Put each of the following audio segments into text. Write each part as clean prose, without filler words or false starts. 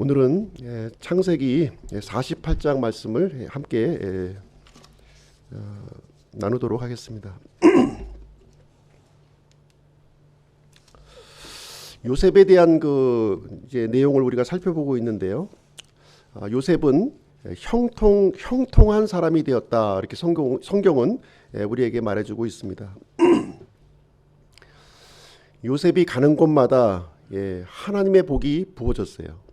오늘은 창세기 48장 말씀을 함께 나누도록 하겠습니다. 요셉에 대한 이제 내용을 우리가 살펴보고 있는데요. 요셉은 형통한 사람이 되었다, 이렇게 성경은 우리에게 말해주고 있습니다. 요셉이 가는 곳마다 하나님의 복이 부어졌어요.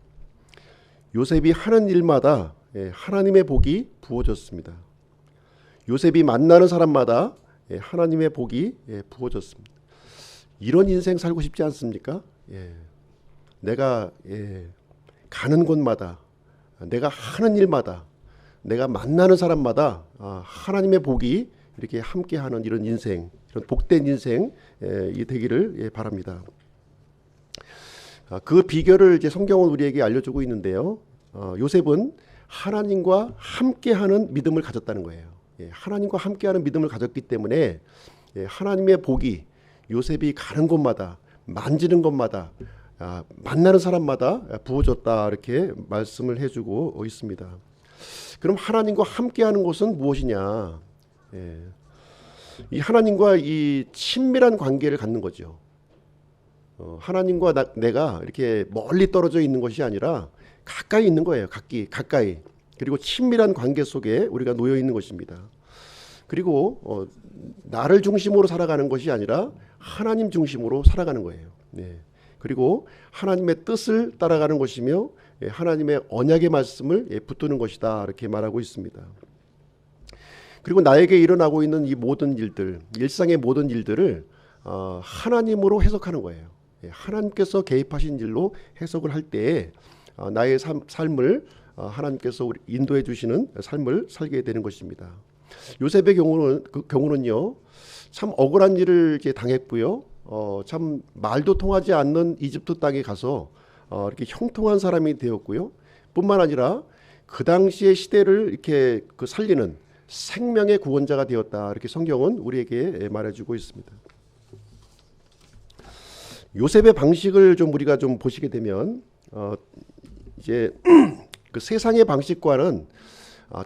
요셉이 하는 일마다 하나님의 복이 부어졌습니다. 요셉이 만나는 사람마다 하나님의 복이 부어졌습니다. 이런 인생 살고 싶지 않습니까? 내가 가는 곳마다, 내가 하는 일마다, 내가 만나는 사람마다 하나님의 복이 이렇게 함께하는 이런 인생, 이런 복된 인생 이 되기를 바랍니다. 그 비결을 이제 성경은 우리에게 알려주고 있는데요. 요셉은 하나님과 함께하는 믿음을 가졌다는 거예요. 하나님과 함께하는 믿음을 가졌기 때문에 하나님의 복이 요셉이 가는 곳마다, 만지는 곳마다, 만나는 사람마다 부어졌다, 이렇게 말씀을 해주고 있습니다. 그럼 하나님과 함께하는 곳은 무엇이냐? 이 하나님과 이 친밀한 관계를 갖는 거죠. 하나님과 내가 이렇게 멀리 떨어져 있는 것이 아니라 가까이 있는 거예요. 가까이. 그리고 친밀한 관계 속에 우리가 놓여 있는 것입니다. 그리고 나를 중심으로 살아가는 것이 아니라 하나님 중심으로 살아가는 거예요. 그리고 하나님의 뜻을 따라가는 것이며 하나님의 언약의 말씀을 붙드는 것이다, 이렇게 말하고 있습니다. 그리고 나에게 일어나고 있는 이 모든 일들, 일상의 모든 일들을 하나님으로 해석하는 거예요. 하나님께서 개입하신 일로 해석을 할 때 나의 삶을 하나님께서 인도해 주시는 삶을 살게 되는 것입니다. 요셉의 경우는요, 참 억울한 일을 이렇게 당했고요. 참 말도 통하지 않는 이집트 땅에 가서 이렇게 형통한 사람이 되었고요. 뿐만 아니라 그 당시의 시대를 이렇게 살리는 생명의 구원자가 되었다, 이렇게 성경은 우리에게 말해주고 있습니다. 요셉의 방식을 우리가 보시게 되면 이제 그 세상의 방식과는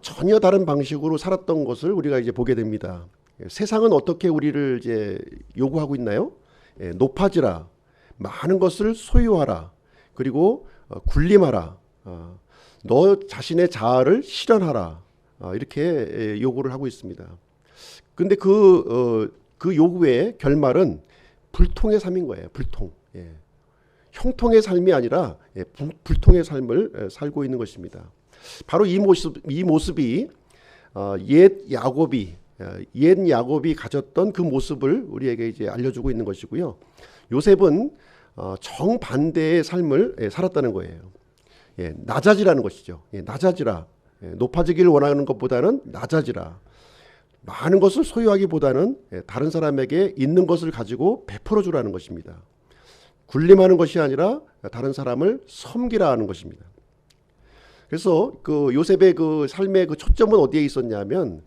전혀 다른 방식으로 살았던 것을 우리가 이제 보게 됩니다. 세상은 어떻게 우리를 이제 요구하고 있나요? 높아지라, 많은 것을 소유하라, 그리고 군림하라, 너 자신의 자아를 실현하라, 이렇게 요구를 하고 있습니다. 근데 그 요구의 결말은 불통의 삶인 거예요. 불통. 형통의 삶이 아니라 불통의 삶을 살고 있는 것입니다. 바로 이 모습이 옛 야곱이 가졌던 그 모습을 우리에게 이제 알려주고 있는 것이고요. 요셉은 정반대의 삶을 살았다는 거예요. 낮아지라는 것이죠. 낮아지라. 높아지기를 원하는 것보다는 낮아지라. 많은 것을 소유하기보다는 다른 사람에게 있는 것을 가지고 베풀어 주라는 것입니다. 군림하는 것이 아니라 다른 사람을 섬기라 하는 것입니다. 그래서 그 요셉의 그 삶의 그 초점은 어디에 있었냐면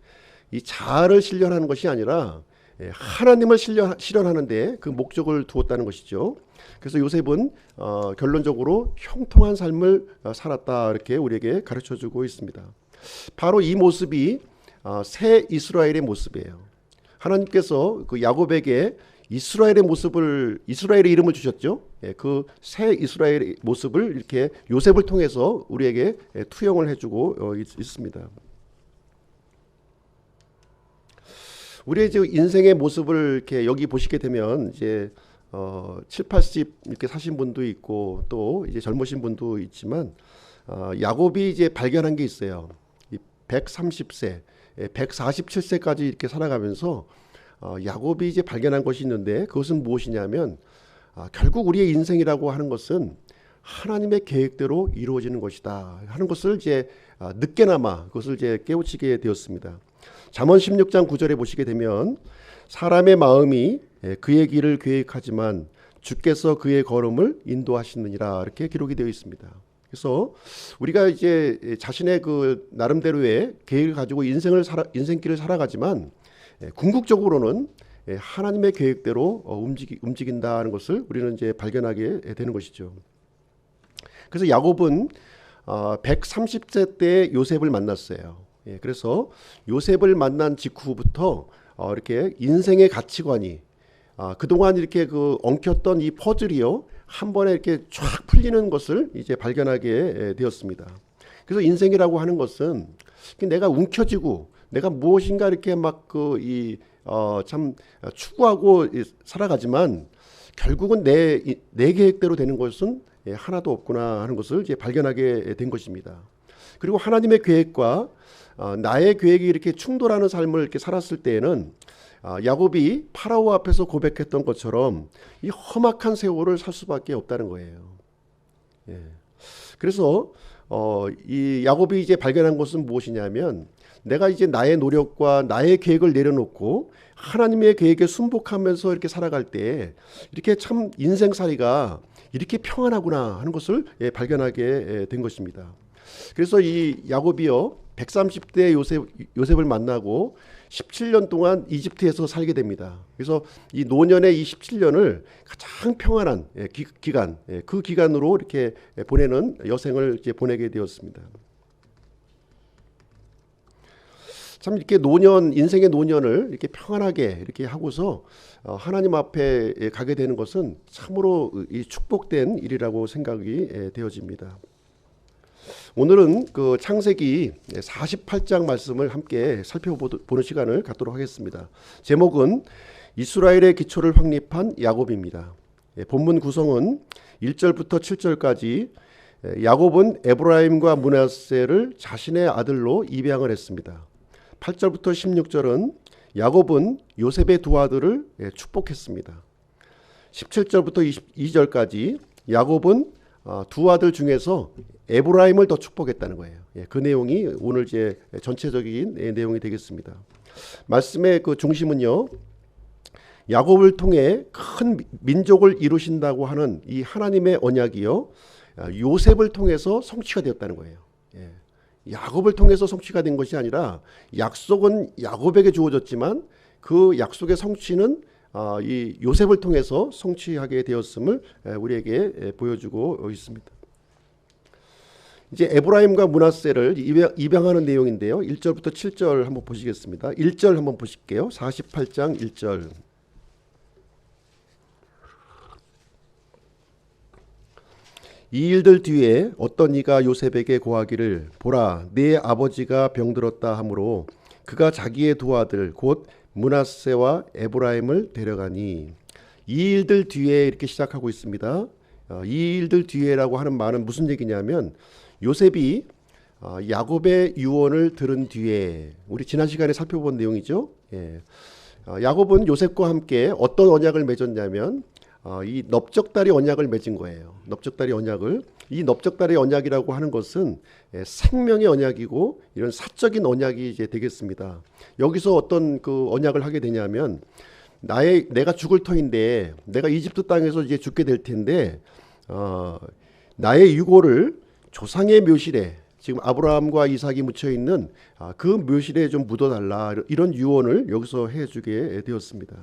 이 자아를 실현하는 것이 아니라 하나님을 실현하는 데 그 목적을 두었다는 것이죠. 그래서 요셉은 결론적으로 형통한 삶을 살았다, 이렇게 우리에게 가르쳐주고 있습니다. 바로 이 모습이 새 이스라엘의 모습이에요. 하나님께서 그 야곱에게 이스라엘의 이름을 주셨죠. 그 새 이스라엘의 모습을 이렇게 요셉을 통해서 우리에게 투영을 해주고 있습니다. 우리의 이제 인생의 모습을 이렇게 여기 보시게 되면 이제 7, 80 이렇게 사신 분도 있고 또 이제 젊으신 분도 있지만 야곱이 이제 발견한 게 있어요. 130세, 147세까지 이렇게 살아가면서 야곱이 이제 발견한 것이 있는데 그것은 무엇이냐면 결국 우리의 인생이라고 하는 것은 하나님의 계획대로 이루어지는 것이다 하는 것을 이제 늦게나마 그것을 이제 깨우치게 되었습니다. 잠언 16장 9절에 보시게 되면 사람의 마음이 그의 길을 계획하지만 주께서 그의 걸음을 인도하시느니라, 이렇게 기록이 되어 있습니다. 그래서 우리가 이제 자신의 그 나름대로의 계획을 가지고 인생길을 살아가지만 궁극적으로는 하나님의 계획대로 움직인다는 것을 우리는 이제 발견하게 되는 것이죠. 그래서 야곱은 130세 때 요셉을 만났어요. 예, 그래서 요셉을 만난 직후부터 이렇게 인생의 가치관이 그동안 이렇게 그 엉켰던 이 퍼즐이요 한 번에 이렇게 쫙 풀리는 것을 이제 발견하게 되었습니다. 그래서 인생이라고 하는 것은 내가 움켜쥐고 내가 무엇인가 이렇게 막 참 추구하고 살아가지만 결국은 내 계획대로 되는 것은 하나도 없구나 하는 것을 이제 발견하게 된 것입니다. 그리고 하나님의 계획과 나의 계획이 이렇게 충돌하는 삶을 이렇게 살았을 때에는 야곱이 파라오 앞에서 고백했던 것처럼 이 험악한 세월을 살 수밖에 없다는 거예요. 예. 그래서 이 야곱이 이제 발견한 것은 무엇이냐면 내가 이제 나의 노력과 나의 계획을 내려놓고 하나님의 계획에 순복하면서 이렇게 살아갈 때 이렇게 참 인생살이가 이렇게 평안하구나 하는 것을 발견하게 된 것입니다. 그래서 이 야곱이요 130대 요셉을 만나고 17년 동안 이집트에서 살게 됩니다. 그래서 이 노년의 이 17년을 가장 평안한 기간, 그 기간으로 이렇게 보내는 여생을 이제 보내게 되었습니다. 참 이렇게 인생의 노년을 이렇게 평안하게 이렇게 하고서 하나님 앞에 가게 되는 것은 참으로 이 축복된 일이라고 생각이 되어집니다. 오늘은 그 창세기 48장 말씀을 함께 살펴보는 시간을 갖도록 하겠습니다. 제목은 이스라엘의 기초를 확립한 야곱입니다. 본문 구성은 1절부터 7절까지 야곱은 에브라임과 므낫세를 자신의 아들로 입양을 했습니다. 8절부터 16절은 야곱은 요셉의 두 아들을 축복했습니다. 17절부터 22절까지 야곱은 두 아들 중에서 에브라임을 더 축복했다는 거예요. 그 내용이 오늘 이제 전체적인 내용이 되겠습니다. 말씀의 그 중심은요, 야곱을 통해 큰 민족을 이루신다고 하는 이 하나님의 언약이요, 요셉을 통해서 성취가 되었다는 거예요. 야곱을 통해서 성취가 된 것이 아니라 약속은 야곱에게 주어졌지만 그 약속의 성취는 이 요셉을 통해서 성취하게 되었음을 우리에게 보여주고 있습니다. 이제 에브라임과 므낫세를 입양하는 내용인데요. 1절부터 7절 한번 보시겠습니다. 1절 한번 보실게요. 48장 1절. 이 일들 뒤에 어떤 이가 요셉에게 고하기를 보라 네 아버지가 병들었다 하므로 그가 자기의 두 아들 곧 므낫세와 에브라임을 데려가니 이 일들 뒤에 이렇게 시작하고 있습니다. 이 일들 뒤에라고 하는 말은 무슨 얘기냐면 요셉이 야곱의 유언을 들은 뒤에 우리 지난 시간에 살펴본 내용이죠. 야곱은 요셉과 함께 어떤 언약을 맺었냐면 이 넓적다리 언약을 맺은 거예요. 넓적다리 언약을 이 넓적다리 언약이라고 하는 것은 생명의 언약이고 이런 사적인 언약이 이제 되겠습니다. 여기서 어떤 그 언약을 하게 되냐면 내가 죽을 터인데 내가 이집트 땅에서 이제 죽게 될 텐데 나의 유고를 조상의 묘실에 지금 아브라함과 이삭이 묻혀 있는 그 묘실에 좀 묻어달라 이런 유언을 여기서 해주게 되었습니다.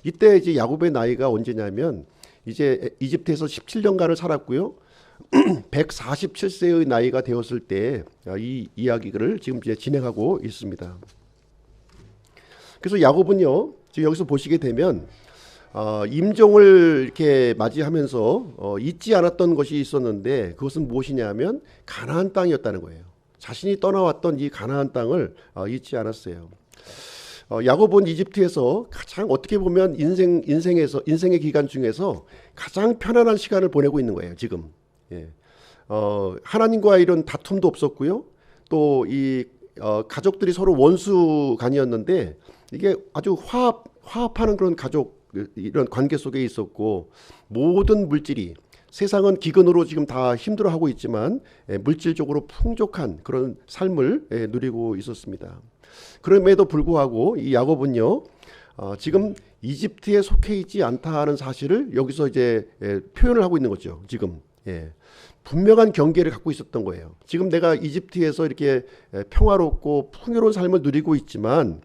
이때 이제 야곱의 나이가 언제냐면 이제 이집트에서 17년간을 살았고요. 147세의 나이가 되었을 때 이 이야기를 지금 이제 진행하고 있습니다. 그래서 야곱은요, 지금 여기서 보시게 되면 임종을 이렇게 맞이하면서 잊지 않았던 것이 있었는데 그것은 무엇이냐면 가나안 땅이었다는 거예요. 자신이 떠나왔던 이 가나안 땅을 잊지 않았어요. 야곱은 이집트에서 가장 어떻게 보면 인생의 기간 중에서 가장 편안한 시간을 보내고 있는 거예요. 지금 하나님과 이런 다툼도 없었고요. 또 이 가족들이 서로 원수간이었는데 이게 아주 화합하는 그런 가족 이런 관계 속에 있었고 모든 물질이 세상은 기근으로 지금 다 힘들어하고 있지만 물질적으로 풍족한 그런 삶을 누리고 있었습니다. 그럼에도 불구하고 이 야곱은요 지금 이집트에 속해 있지 않다는 사실을 여기서 이제 표현을 하고 있는 거죠. 지금 분명한 경계를 갖고 있었던 거예요. 지금 내가 이집트에서 이렇게 평화롭고 풍요로운 삶을 누리고 있지만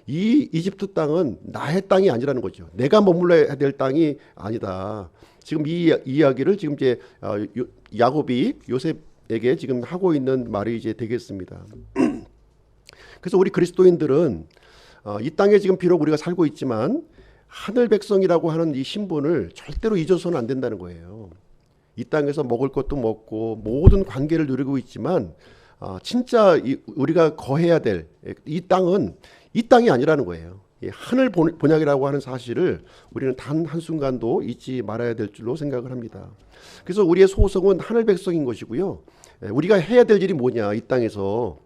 이 이집트 땅은 나의 땅이 아니라는 거죠. 내가 머물러야 될 땅이 아니다. 지금 이 이야기를 지금 이제 야곱이 요셉에게 지금 하고 있는 말이 이제 되겠습니다. 그래서 우리 그리스도인들은 이 땅에 지금 비록 우리가 살고 있지만 하늘 백성이라고 하는 이 신분을 절대로 잊어서는 안 된다는 거예요. 이 땅에서 먹을 것도 먹고 모든 관계를 누리고 있지만 진짜 우리가 거해야 될 이 땅은 이 땅이 아니라는 거예요. 하늘 본향이라고 하는 사실을 우리는 단 한순간도 잊지 말아야 될 줄로 생각을 합니다. 그래서 우리의 소속은 하늘 백성인 것이고요. 우리가 해야 될 일이 뭐냐, 이 땅에서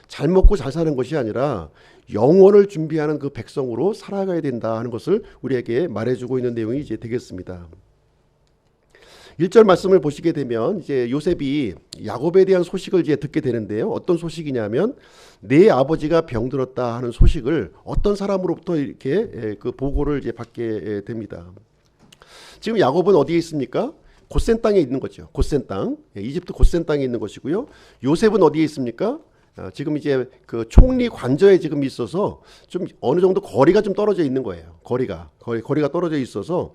잘 먹고 잘 사는 것이 아니라 영혼을 준비하는 그 백성으로 살아가야 된다 하는 것을 우리에게 말해주고 있는 내용이 이제 되겠습니다. 1절 말씀을 보시게 되면 이제 요셉이 야곱에 대한 소식을 이제 듣게 되는데요. 어떤 소식이냐면 내 아버지가 병들었다 하는 소식을 어떤 사람으로부터 이렇게 그 보고를 이제 받게 됩니다. 지금 야곱은 어디에 있습니까? 고센 땅에 있는 거죠. 고센 땅, 이집트 고센 땅에 있는 것이고요. 요셉은 어디에 있습니까? 지금 이제 그 총리 관저에 지금 있어서 좀 어느 정도 거리가 좀 떨어져 있는 거예요. 거리가 떨어져 있어서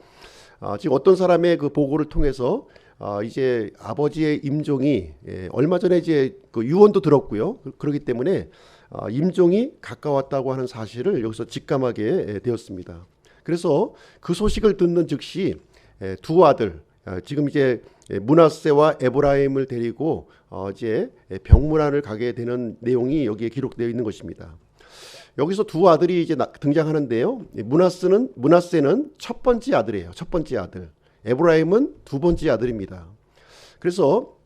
지금 어떤 사람의 그 보고를 통해서 이제 아버지의 임종이 얼마 전에 이제 그 유언도 들었고요. 그렇기 때문에 임종이 가까웠다고 하는 사실을 여기서 직감하게 되었습니다. 그래서 그 소식을 듣는 즉시 두 아들, 지금 이제 므낫세와 에브라임을 데리고 이제 병문안을 가게 되는 내용이 여기에 기록되어 있는 것입니다. 여기서 두 아들이 이제 등장하는데요. 므낫세는 첫 번째 아들이에요. 첫 번째 아들. 에브라임은 두 번째 아들입니다. 그래서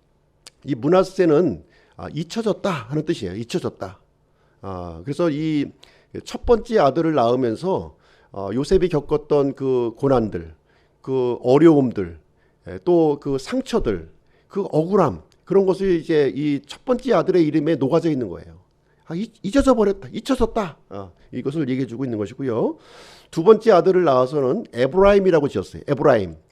이 므낫세는 잊혀졌다 하는 뜻이에요. 잊혀졌다. 그래서 이 첫 번째 아들을 낳으면서 요셉이 겪었던 그 고난들, 그 어려움들, 또 그 상처들, 그 억울함, 그런 것을 이제 이 첫 번째 아들의 이름에 녹아져 있는 거예요. 잊어져 버렸다, 잊혀졌다. 이것을 얘기해주고 있는 것이고요. 두 번째 아들을 낳아서는 에브라임이라고 지었어요.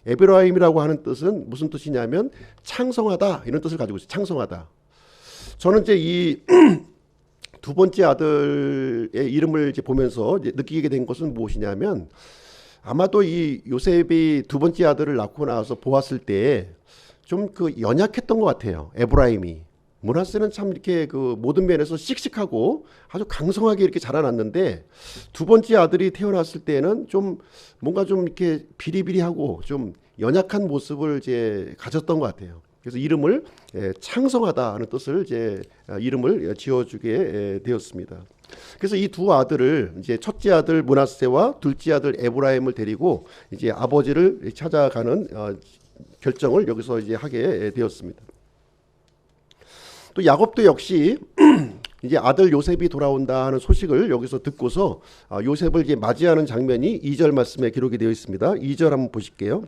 에브라임이라고 하는 뜻은 무슨 뜻이냐면 창성하다, 이런 뜻을 가지고 있어요. 창성하다. 저는 이제 이 두 번째 아들의 이름을 이제 보면서 이제 느끼게 된 것은 무엇이냐면 아마도 이 요셉이 두 번째 아들을 낳고 나서 보았을 때 좀 그 연약했던 것 같아요. 에브라임이. 므낫세는 참 이렇게 그 모든 면에서 씩씩하고 아주 강성하게 이렇게 자라났는데 두 번째 아들이 태어났을 때는 좀 뭔가 좀 이렇게 비리비리하고 좀 연약한 모습을 이제 가졌던 것 같아요. 그래서 이름을 창성하다 하는 뜻을 이제 이름을 지어주게 되었습니다. 그래서 이 두 아들을 이제 첫째 아들 므낫세와 둘째 아들 에브라임을 데리고 이제 아버지를 찾아가는 결정을 여기서 이제 하게 되었습니다. 또 야곱도 역시 이제 아들 요셉이 돌아온다 하는 소식을 여기서 듣고서 요셉을 이제 맞이하는 장면이 2절 말씀에 기록이 되어 있습니다. 2절 한번 보실게요.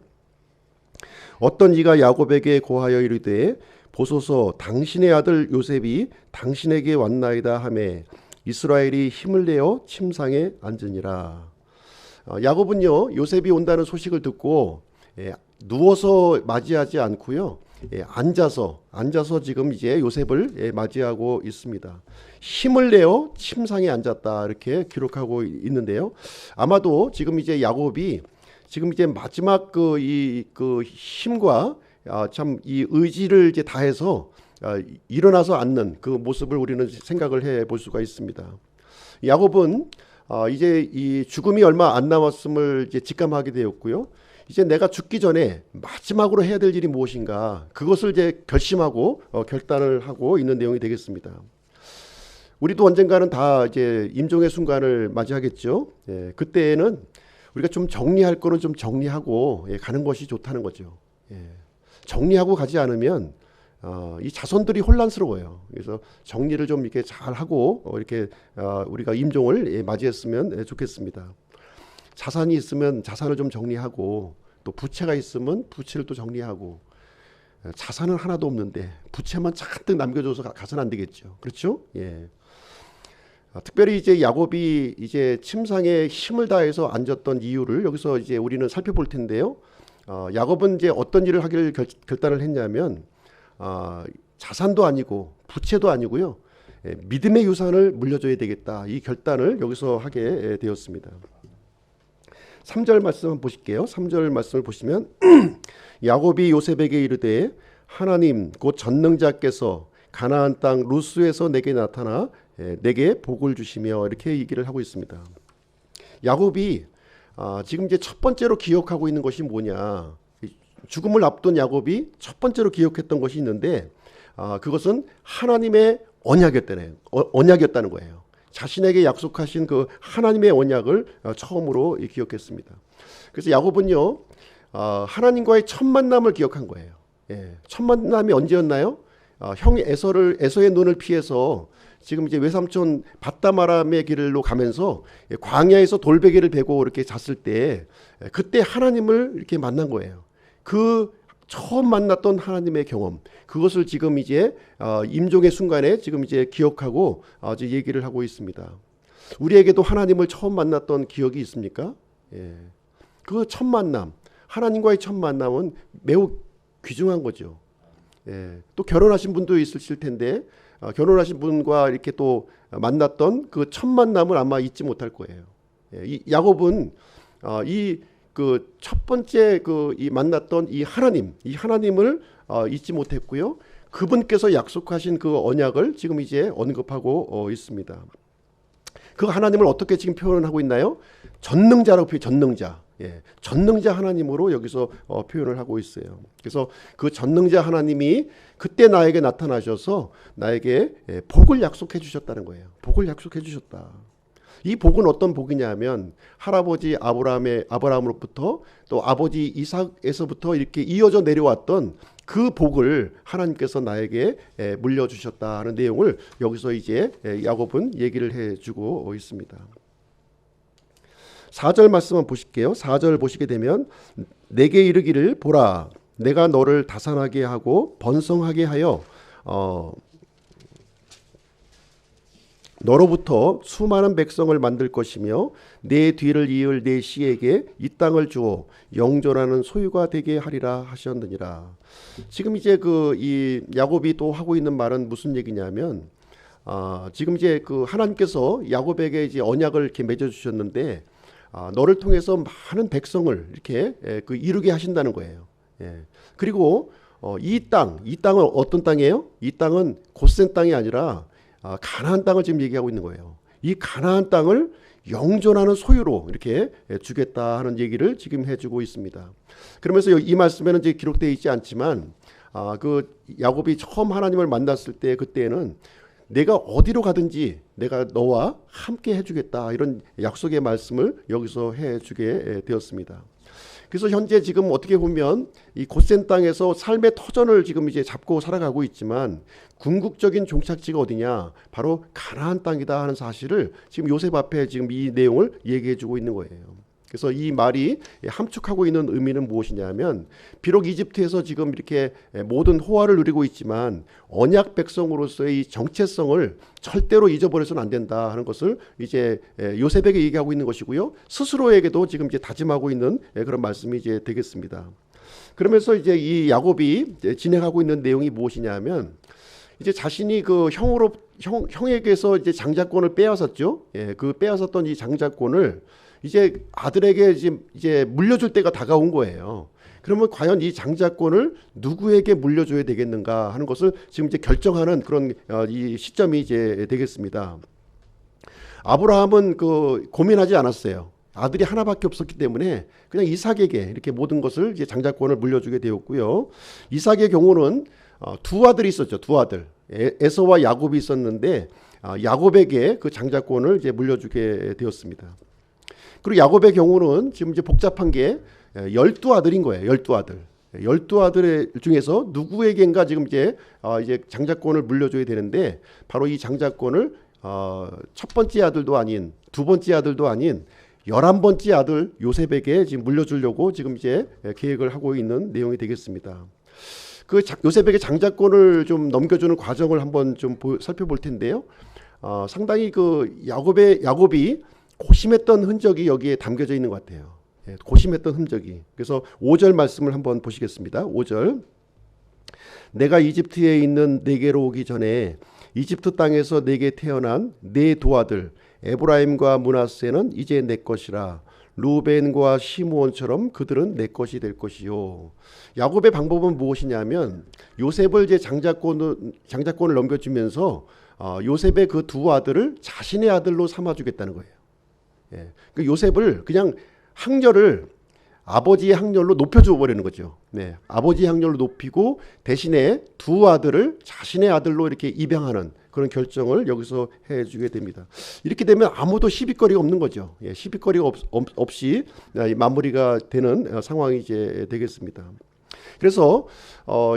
어떤 이가 야곱에게 고하여 이르되 보소서 당신의 아들 요셉이 당신에게 왔나이다 하매 이스라엘이 힘을 내어 침상에 앉으니라. 야곱은요 요셉이 온다는 소식을 듣고 누워서 맞이하지 않고요 앉아서 지금 이제 요셉을 맞이하고 있습니다. 힘을 내어 침상에 앉았다 이렇게 기록하고 있는데요. 아마도 지금 이제 야곱이 지금 이제 마지막 그 힘과 참 이 의지를 이제 다해서 일어나서 앉는 그 모습을 우리는 생각을 해볼 수가 있습니다. 야곱은 이제 이 죽음이 얼마 안 남았음을 이제 직감하게 되었고요. 이제 내가 죽기 전에 마지막으로 해야 될 일이 무엇인가 그것을 이제 결심하고 결단을 하고 있는 내용이 되겠습니다. 우리도 언젠가는 다 이제 임종의 순간을 맞이하겠죠. 그때에는 우리가 좀 정리할 거는 좀 정리하고 가는 것이 좋다는 거죠. 정리하고 가지 않으면 이 자손들이 혼란스러워요. 그래서 정리를 좀 이렇게 잘 하고 이렇게 우리가 임종을 맞이했으면 좋겠습니다. 자산이 있으면 자산을 좀 정리하고 또 부채가 있으면 부채를 또 정리하고 자산은 하나도 없는데 부채만 잔뜩 남겨줘서 가서는 안 되겠죠. 그렇죠? 특별히 이제 야곱이 이제 침상에 힘을 다해서 앉았던 이유를 여기서 이제 우리는 살펴볼 텐데요. 야곱은 이제 어떤 일을 하기를 결단을 했냐면 자산도 아니고 부채도 아니고요. 믿음의 유산을 물려줘야 되겠다. 이 결단을 여기서 하게 되었습니다. 3절 말씀 한번 보실게요. 3절 말씀을 보시면 야곱이 요셉에게 이르되 하나님 곧 전능자께서 가나안 땅 루스에서 내게 나타나 내게 복을 주시며 이렇게 얘기를 하고 있습니다. 야곱이 지금 이제 첫 번째로 기억하고 있는 것이 뭐냐? 죽음을 앞둔 야곱이 첫 번째로 기억했던 것이 있는데 그것은 하나님의 언약이었다는 거예요. 자신에게 약속하신 그 하나님의 언약을 처음으로 기억했습니다. 그래서 야곱은요 하나님과의 첫 만남을 기억한 거예요. 첫 만남이 언제였나요? 형 에서의 눈을 피해서 지금 이제 외삼촌 밧다마람의 길로 가면서 광야에서 돌베개를 베고 이렇게 잤을 때 그때 하나님을 이렇게 만난 거예요. 그 처음 만났던 하나님의 경험, 그것을 지금 이제 임종의 순간에 지금 이제 기억하고 아주 얘기를 하고 있습니다. 우리에게도 하나님을 처음 만났던 기억이 있습니까? 그 첫 만남, 하나님과의 첫 만남은 매우 귀중한 거죠. 또 결혼하신 분도 있으실 텐데 결혼하신 분과 이렇게 또 만났던 그 첫 만남을 아마 잊지 못할 거예요. 이 야곱은 이 그 첫 번째 이 만났던 이 하나님을 잊지 못했고요. 그분께서 약속하신 그 언약을 지금 이제 언급하고 있습니다. 그 하나님을 어떻게 지금 표현하고 있나요? 전능자라고 전능자. 전능자 하나님으로 여기서 표현을 하고 있어요. 그래서 그 전능자 하나님이 그때 나에게 나타나셔서 나에게 복을 약속해 주셨다는 거예요. 복을 약속해 주셨다. 이 복은 어떤 복이냐면 할아버지 아브라함으로부터 또 아버지 이삭에서부터 이렇게 이어져 내려왔던 그 복을 하나님께서 나에게 물려주셨다는 내용을 여기서 이제 야곱은 얘기를 해주고 있습니다. 4절 말씀 한번 보실게요. 4절 보시게 되면 내게 이르기를 보라 내가 너를 다산하게 하고 번성하게 하여 너로부터 수많은 백성을 만들 것이며 내 뒤를 이을 내 씨에게 이 땅을 주어 영존하는 소유가 되게 하리라 하셨느니라. 지금 이제 이 야곱이 또 하고 있는 말은 무슨 얘기냐면 지금 이제 그 하나님께서 야곱에게 이제 언약을 이렇게 맺어 주셨는데 너를 통해서 많은 백성을 이렇게 이루게 하신다는 거예요. 그리고 이 땅은 어떤 땅이에요? 이 땅은 고센 땅이 아니라 가나안 땅을 지금 얘기하고 있는 거예요. 이 가나안 땅을 영존하는 소유로 이렇게 주겠다 하는 얘기를 지금 해주고 있습니다. 그러면서 이 말씀에는 이제 기록되어 있지 않지만 그 야곱이 처음 하나님을 만났을 때 그때는 내가 어디로 가든지 내가 너와 함께 해주겠다 이런 약속의 말씀을 여기서 해주게 되었습니다. 그래서 현재 지금 어떻게 보면 이 고센 땅에서 삶의 터전을 지금 이제 잡고 살아가고 있지만 궁극적인 종착지가 어디냐? 바로 가나안 땅이다 하는 사실을 지금 요셉 앞에 지금 이 내용을 얘기해주고 있는 거예요. 그래서 이 말이 함축하고 있는 의미는 무엇이냐면 비록 이집트에서 지금 이렇게 모든 호화를 누리고 있지만 언약 백성으로서의 이 정체성을 절대로 잊어버려서는 안 된다 하는 것을 이제 요셉에게 얘기하고 있는 것이고요. 스스로에게도 지금 이제 다짐하고 있는 그런 말씀이 이제 되겠습니다. 그러면서 이제 이 야곱이 진행하고 있는 내용이 무엇이냐면 이제 자신이 그 형에게서 이제 장자권을 빼앗았죠. 그 빼앗았던 이 장자권을 이제 아들에게 이제 물려줄 때가 다가온 거예요. 그러면 과연 이 장자권을 누구에게 물려줘야 되겠는가 하는 것을 지금 이제 결정하는 그런 이 시점이 이제 되겠습니다. 아브라함은 고민하지 않았어요. 아들이 하나밖에 없었기 때문에 그냥 이삭에게 이렇게 모든 것을 이제 장자권을 물려주게 되었고요. 이삭의 경우는 두 아들이 있었죠. 두 아들. 에서와 야곱이 있었는데 야곱에게 그 장자권을 이제 물려주게 되었습니다. 그리고 야곱의 경우는 지금 이제 복잡한 게 12아들인 거예요. 12아들. 12아들 중에서 누구에겐가 지금 이제 장자권을 물려줘야 되는데 바로 이 장자권을 첫 번째 아들도 아닌 두 번째 아들도 아닌 11번째 아들 요셉에게 지금 물려주려고 지금 이제 계획을 하고 있는 내용이 되겠습니다. 그 요셉에게 장자권을 좀 넘겨주는 과정을 한번 좀 살펴볼 텐데요. 상당히 야곱이 고심했던 흔적이 여기에 담겨져 있는 것 같아요. 고심했던 흔적이. 그래서 5절 말씀을 한번 보시겠습니다. 5절. 내가 이집트에 있는 네게로 오기 전에 이집트 땅에서 내게 태어난 네 두 아들 에브라임과 므낫세는 이제 내 것이라. 루벤과 시므온처럼 그들은 내 것이 될 것이요. 야곱의 방법은 무엇이냐면 요셉을 이제 장자권을 넘겨주면서 요셉의 그 두 아들을 자신의 아들로 삼아주겠다는 거예요. 예. 그 요셉을 그냥 학렬을 아버지의 학렬로 높여줘 버리는 거죠. 네. 아버지의 학렬로 높이고 대신에 두 아들을 자신의 아들로 이렇게 입양하는 그런 결정을 여기서 해주게 됩니다. 이렇게 되면 아무도 시비거리가 없는 거죠. 예, 시비거리가 없이 마무리가 되는 상황이 이제 되겠습니다. 그래서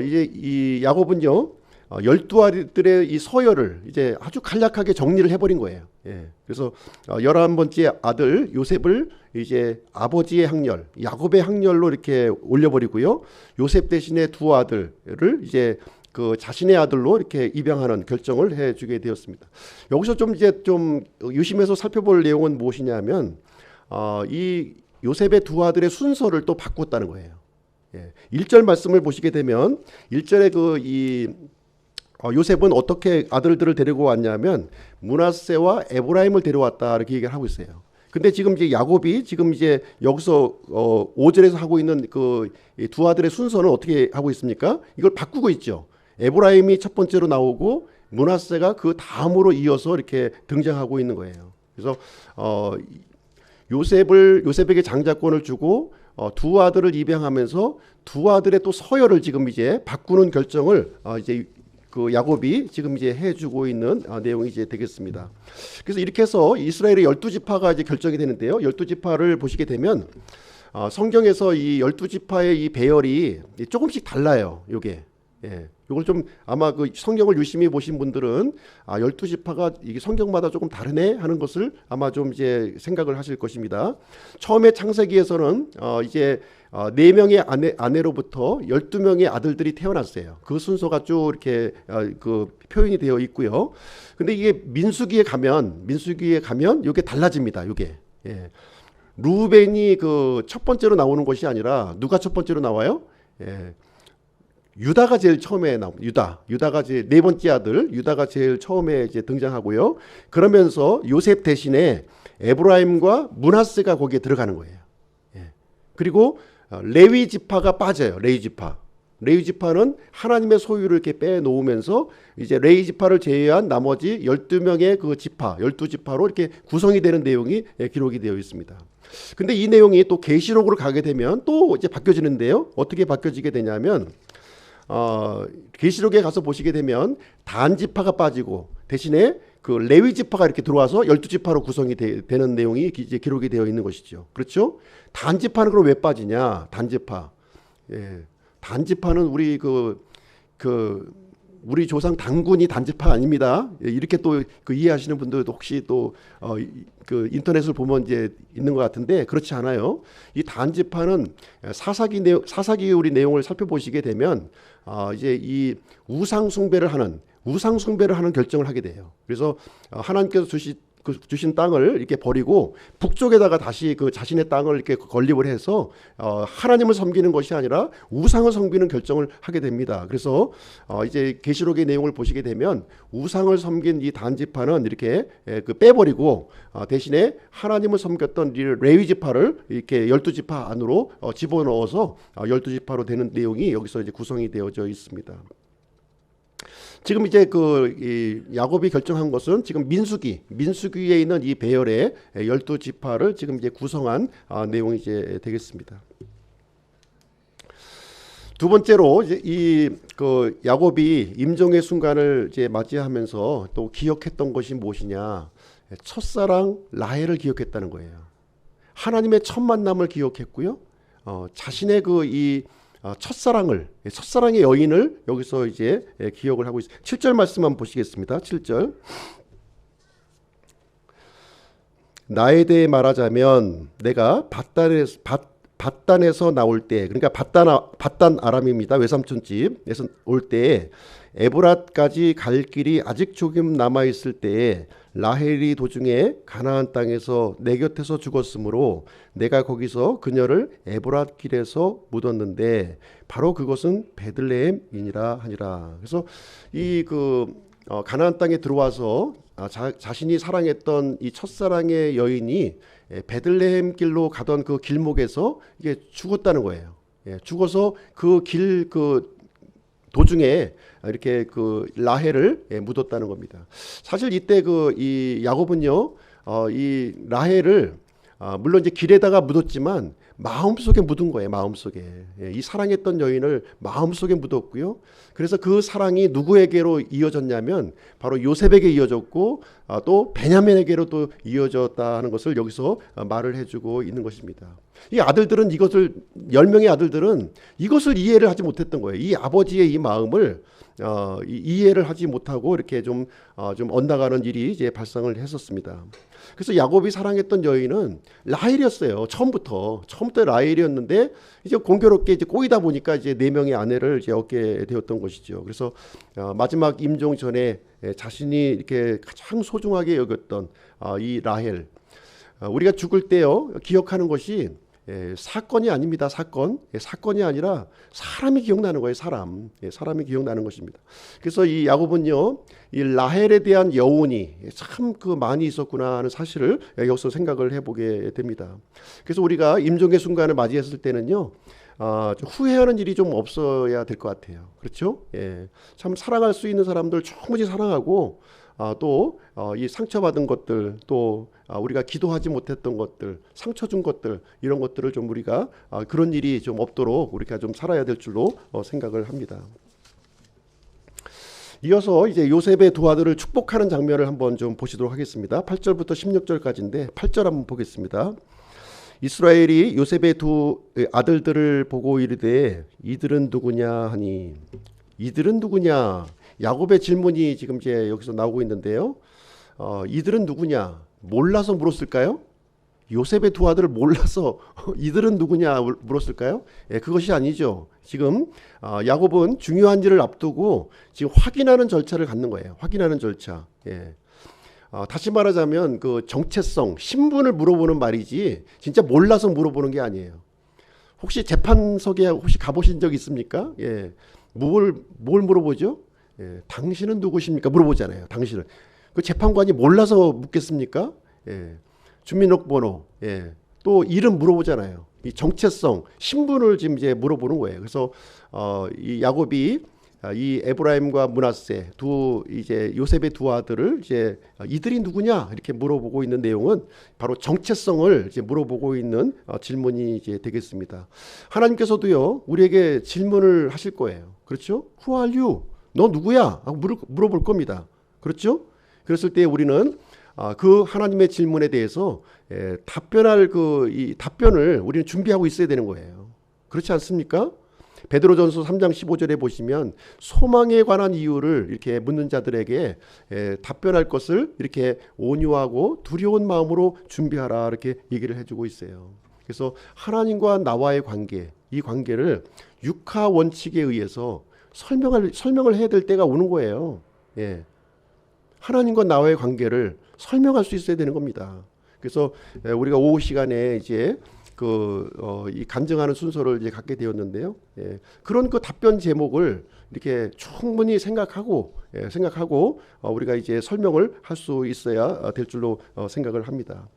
이제 이 야곱은요 12아들의 이 서열을 이제 아주 간략하게 정리를 해버린 거예요. 예, 그래서 11번째 아들 요셉을 이제 아버지의 학렬 야곱의 학렬로 이렇게 올려버리고요. 요셉 대신에 두 아들을 이제 그 자신의 아들로 이렇게 입양하는 결정을 해주게 되었습니다. 여기서 좀 이제 좀 유심해서 살펴볼 내용은 무엇이냐면 이 요셉의 두 아들의 순서를 또 바꿨다는 거예요. 예, 1절 말씀을 보시게 되면 1절에 요셉은 어떻게 아들들을 데리고 왔냐면 므낫세와 에브라임을 데려왔다 이렇게 얘기를 하고 있어요. 근데 지금 이제 야곱이 지금 이제 여기서 5절에서 하고 있는 그 두 아들의 순서는 어떻게 하고 있습니까? 이걸 바꾸고 있죠. 에브라임이 첫 번째로 나오고 므낫세가 그 다음으로 이어서 이렇게 등장하고 있는 거예요. 그래서 요셉에게 장자권을 주고 두 아들을 입양하면서 두 아들의 또 서열을 지금 이제 바꾸는 결정을 이제 그 야곱이 지금 이제 해주고 있는 내용이 이제 되겠습니다. 그래서 이렇게 해서 이스라엘의 12지파가 이제 결정이 되는데요. 12지파를 보시게 되면 성경에서 이 12지파의 이 배열이 조금씩 달라요. 요게. 예. 이걸 좀 아마 그 성경을 유심히 보신 분들은 12지파가 이게 성경마다 조금 다르네 하는 것을 아마 좀 이제 생각을 하실 것입니다. 처음에 창세기에서는 이제 4명의 아내로부터 12명의 아들들이 태어났어요. 그 순서가 쭉 이렇게 그 표현이 되어 있고요. 근데 이게 민수기에 가면 이게 달라집니다. 이게. 예. 루벤이 그 첫 번째로 나오는 것이 아니라 누가 첫 번째로 나와요? 예. 유다가 제일 처음에 나옵니다. 유다가 제일 네 번째 아들 유다가 제일 처음에 이제 등장하고요. 그러면서 요셉 대신에 에브라임과 므낫세가 거기에 들어가는 거예요. 예. 그리고 레위 지파가 빠져요. 레위 지파는 하나님의 소유를 이렇게 빼놓으면서 이제 레위 지파를 제외한 나머지 12명의 그 지파, 12지파로 이렇게 구성이 되는 내용이 기록이 되어 있습니다. 근데 이 내용이 또 계시록으로 가게 되면 또 이제 바뀌어지는데요. 어떻게 바뀌어지게 되냐면 계시록에 가서 보시게 되면 단 지파가 빠지고 대신에 그 레위 지파가 이렇게 들어와서 12지파로 구성이 되는 내용이 이제 기록이 되어 있는 것이죠. 그렇죠? 단 지파는 그럼 왜 빠지냐? 단 지파. 예. 단 지파는 우리 우리 조상 당군이 단지파 아닙니다. 이렇게 또 그 이해하시는 분들도 혹시 또 그 인터넷을 보면 이제 있는 것 같은데 그렇지 않아요. 이 단지파는 사사기 우리 내용을 살펴보시게 되면 이제 이 우상 숭배를 하는 결정을 하게 돼요. 그래서 하나님께서 주신 땅을 이렇게 버리고 북쪽에다가 다시 그 자신의 땅을 이렇게 건립을 해서 하나님을 섬기는 것이 아니라 우상을 섬기는 결정을 하게 됩니다. 그래서 이제 계시록의 내용을 보시게 되면 우상을 섬긴 이 단지파는 이렇게 빼버리고 대신에 하나님을 섬겼던 레위 지파를 이렇게 12지파 안으로 집어넣어서 12지파로 되는 내용이 여기서 이제 구성이 되어져 있습니다. 지금 이제 이 야곱이 결정한 것은 지금 민수기에 있는 이 배열의 12지파를 지금 이제 구성한 내용이 이제 되겠습니다. 두 번째로 이제 그 야곱이 임종의 순간을 이제 맞이하면서 또 기억했던 것이 무엇이냐? 첫사랑 라헬을 기억했다는 거예요. 하나님의 첫 만남을 기억했고요. 자신의 첫사랑의 여인을 여기서 이제 기억을 하고 있습니다. 7절 말씀 한번 보시겠습니다. 7절. 나에 대해 말하자면 내가 밧단에서 나올 때, 그러니까 밧단 아람입니다. 외삼촌집에서 올 때 에브랏까지 갈 길이 아직 조금 남아 있을 때에 라헬이 도중에 가나안 땅에서 내 곁에서 죽었으므로 내가 거기서 그녀를 에브랏 길에서 묻었는데 바로 그것은 베들레헴이니라 하니라. 그래서 가나안 땅에 들어와서 자신이 사랑했던 이 첫사랑의 여인이 베들레헴 길로 가던 그 길목에서 이게 죽었다는 거예요. 죽어서 그 도중에 이렇게 그 라헬을 묻었다는 겁니다. 사실 이때 이 야곱은요, 이 라헬을 물론 이제 길에다가 묻었지만 마음속에 묻은 거예요. 마음속에. 이 사랑했던 여인을 마음속에 묻었고요. 그래서 그 사랑이 누구에게로 이어졌냐면 바로 요셉에게 이어졌고 또 베냐민에게로 또 이어졌다는 것을 여기서 말을 해주고 있는 것입니다. 이 아들들은 이것을 10명의 아들들은 이것을 이해를 하지 못했던 거예요. 이 아버지의 이 마음을 이해를 하지 못하고 이렇게 좀 엇나가는 일이 이제 발생을 했었습니다. 그래서 야곱이 사랑했던 여인은 라헬이었어요. 처음부터 라헬이었는데 이제 공교롭게 이제 꼬이다 보니까 이제 4명의 아내를 이제 얻게 되었던 것이죠. 그래서 마지막 임종 전에 자신이 이렇게 가장 소중하게 여겼던 이 라헬, 우리가 죽을 때요 기억하는 것이 사건이 아닙니다. 사건이 아니라 사람이 기억나는 거예요. 사람이 기억나는 것입니다. 그래서 이 야곱은요, 이 라헬에 대한 여운이 참 많이 있었구나 하는 사실을 여기서 생각을 해보게 됩니다. 그래서 우리가 임종의 순간을 맞이했을 때는요, 후회하는 일이 좀 없어야 될 것 같아요. 그렇죠? 참 사랑할 수 있는 사람들 충분히 사랑하고 또 이 상처받은 것들, 또 우리가 기도하지 못했던 것들, 상처 준 것들, 이런 것들을 좀 우리가 그런 일이 좀 없도록 우리가 좀 살아야 될 줄로 생각을 합니다. 이어서 이제 요셉의 두 아들을 축복하는 장면을 한번 좀 보시도록 하겠습니다. 8절부터 16절까지인데 8절 한번 보겠습니다. 이스라엘이 요셉의 두 아들들을 보고 이르되 이들은 누구냐 하니, 이들은 누구냐? 야곱의 질문이 지금 이제 여기서 나오고 있는데요. 이들은 누구냐? 몰라서 물었을까요? 요셉의 두 아들을 몰라서 이들은 누구냐 물었을까요? 그것이 아니죠. 지금 야곱은 중요한 일을 앞두고 지금 확인하는 절차를 갖는 거예요. 확인하는 절차. 다시 말하자면 그 정체성, 신분을 물어보는 말이지 진짜 몰라서 물어보는 게 아니에요. 혹시 재판석에 혹시 가보신 적 있습니까? 뭘 물어보죠? 당신은 누구십니까? 물어보잖아요. 당신은. 그 재판관이 몰라서 묻겠습니까? 주민등록번호, 또 이름 물어보잖아요. 이 정체성, 신분을 지금 이제 물어보는 거예요. 그래서 이 야곱이 이 에브라임과 므낫세 이제 요셉의 두 아들을 이제 이들이 누구냐 이렇게 물어보고 있는 내용은 바로 정체성을 이제 물어보고 있는 질문이 이제 되겠습니다. 하나님께서도요 우리에게 질문을 하실 거예요. 그렇죠? Who are you? 너 누구야? 하고 물어볼 겁니다. 그렇죠? 그랬을 때 우리는 그 하나님의 질문에 대해서 답변할 이 답변을 우리는 준비하고 있어야 되는 거예요. 그렇지 않습니까? 베드로전서 3장 15절에 보시면 소망에 관한 이유를 이렇게 묻는 자들에게 답변할 것을 이렇게 온유하고 두려운 마음으로 준비하라 이렇게 얘기를 해주고 있어요. 그래서 하나님과 나와의 관계, 이 관계를 육하 원칙에 의해서 설명을 해야 될 때가 오는 거예요. 하나님과 나와의 관계를 설명할 수 있어야 되는 겁니다. 그래서 우리가 오후 시간에 이제 이 간증하는 순서를 이제 갖게 되었는데요. 그런 그 답변 제목을 이렇게 충분히 생각하고 우리가 이제 설명을 할 수 있어야 될 줄로 생각을 합니다.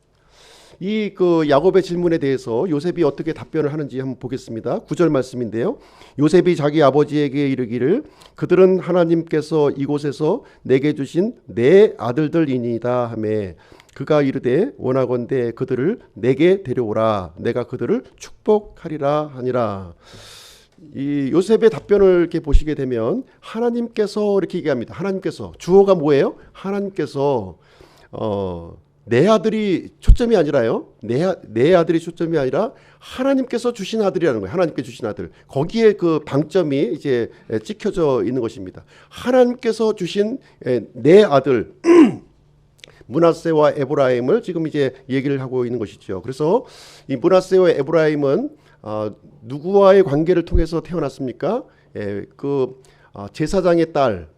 이 야곱의 질문에 대해서 요셉이 어떻게 답변을 하는지 한번 보겠습니다. 9절 말씀인데요. 요셉이 자기 아버지에게 이르기를 그들은 하나님께서 이곳에서 내게 주신 내 아들들이니이다 하매 그가 이르되 원하건대 그들을 내게 데려오라 내가 그들을 축복하리라 하니라. 이 요셉의 답변을 이렇게 보시게 되면 하나님께서 이렇게 얘기합니다. 하나님께서, 주어가 뭐예요? 하나님께서 내 아들이 초점이 아니라요. 내 아들이 초점이 아니라 하나님께서 주신 아들이라는 거예요. 하나님께 주신 아들. 거기에 그 방점이 이제 찍혀져 있는 것입니다. 하나님께서 주신 내 아들 므낫세와 에브라임을 지금 이제 얘기를 하고 있는 것이죠. 그래서 이 므낫세와 에브라임은 누구와의 관계를 통해서 태어났습니까? 제사장의 딸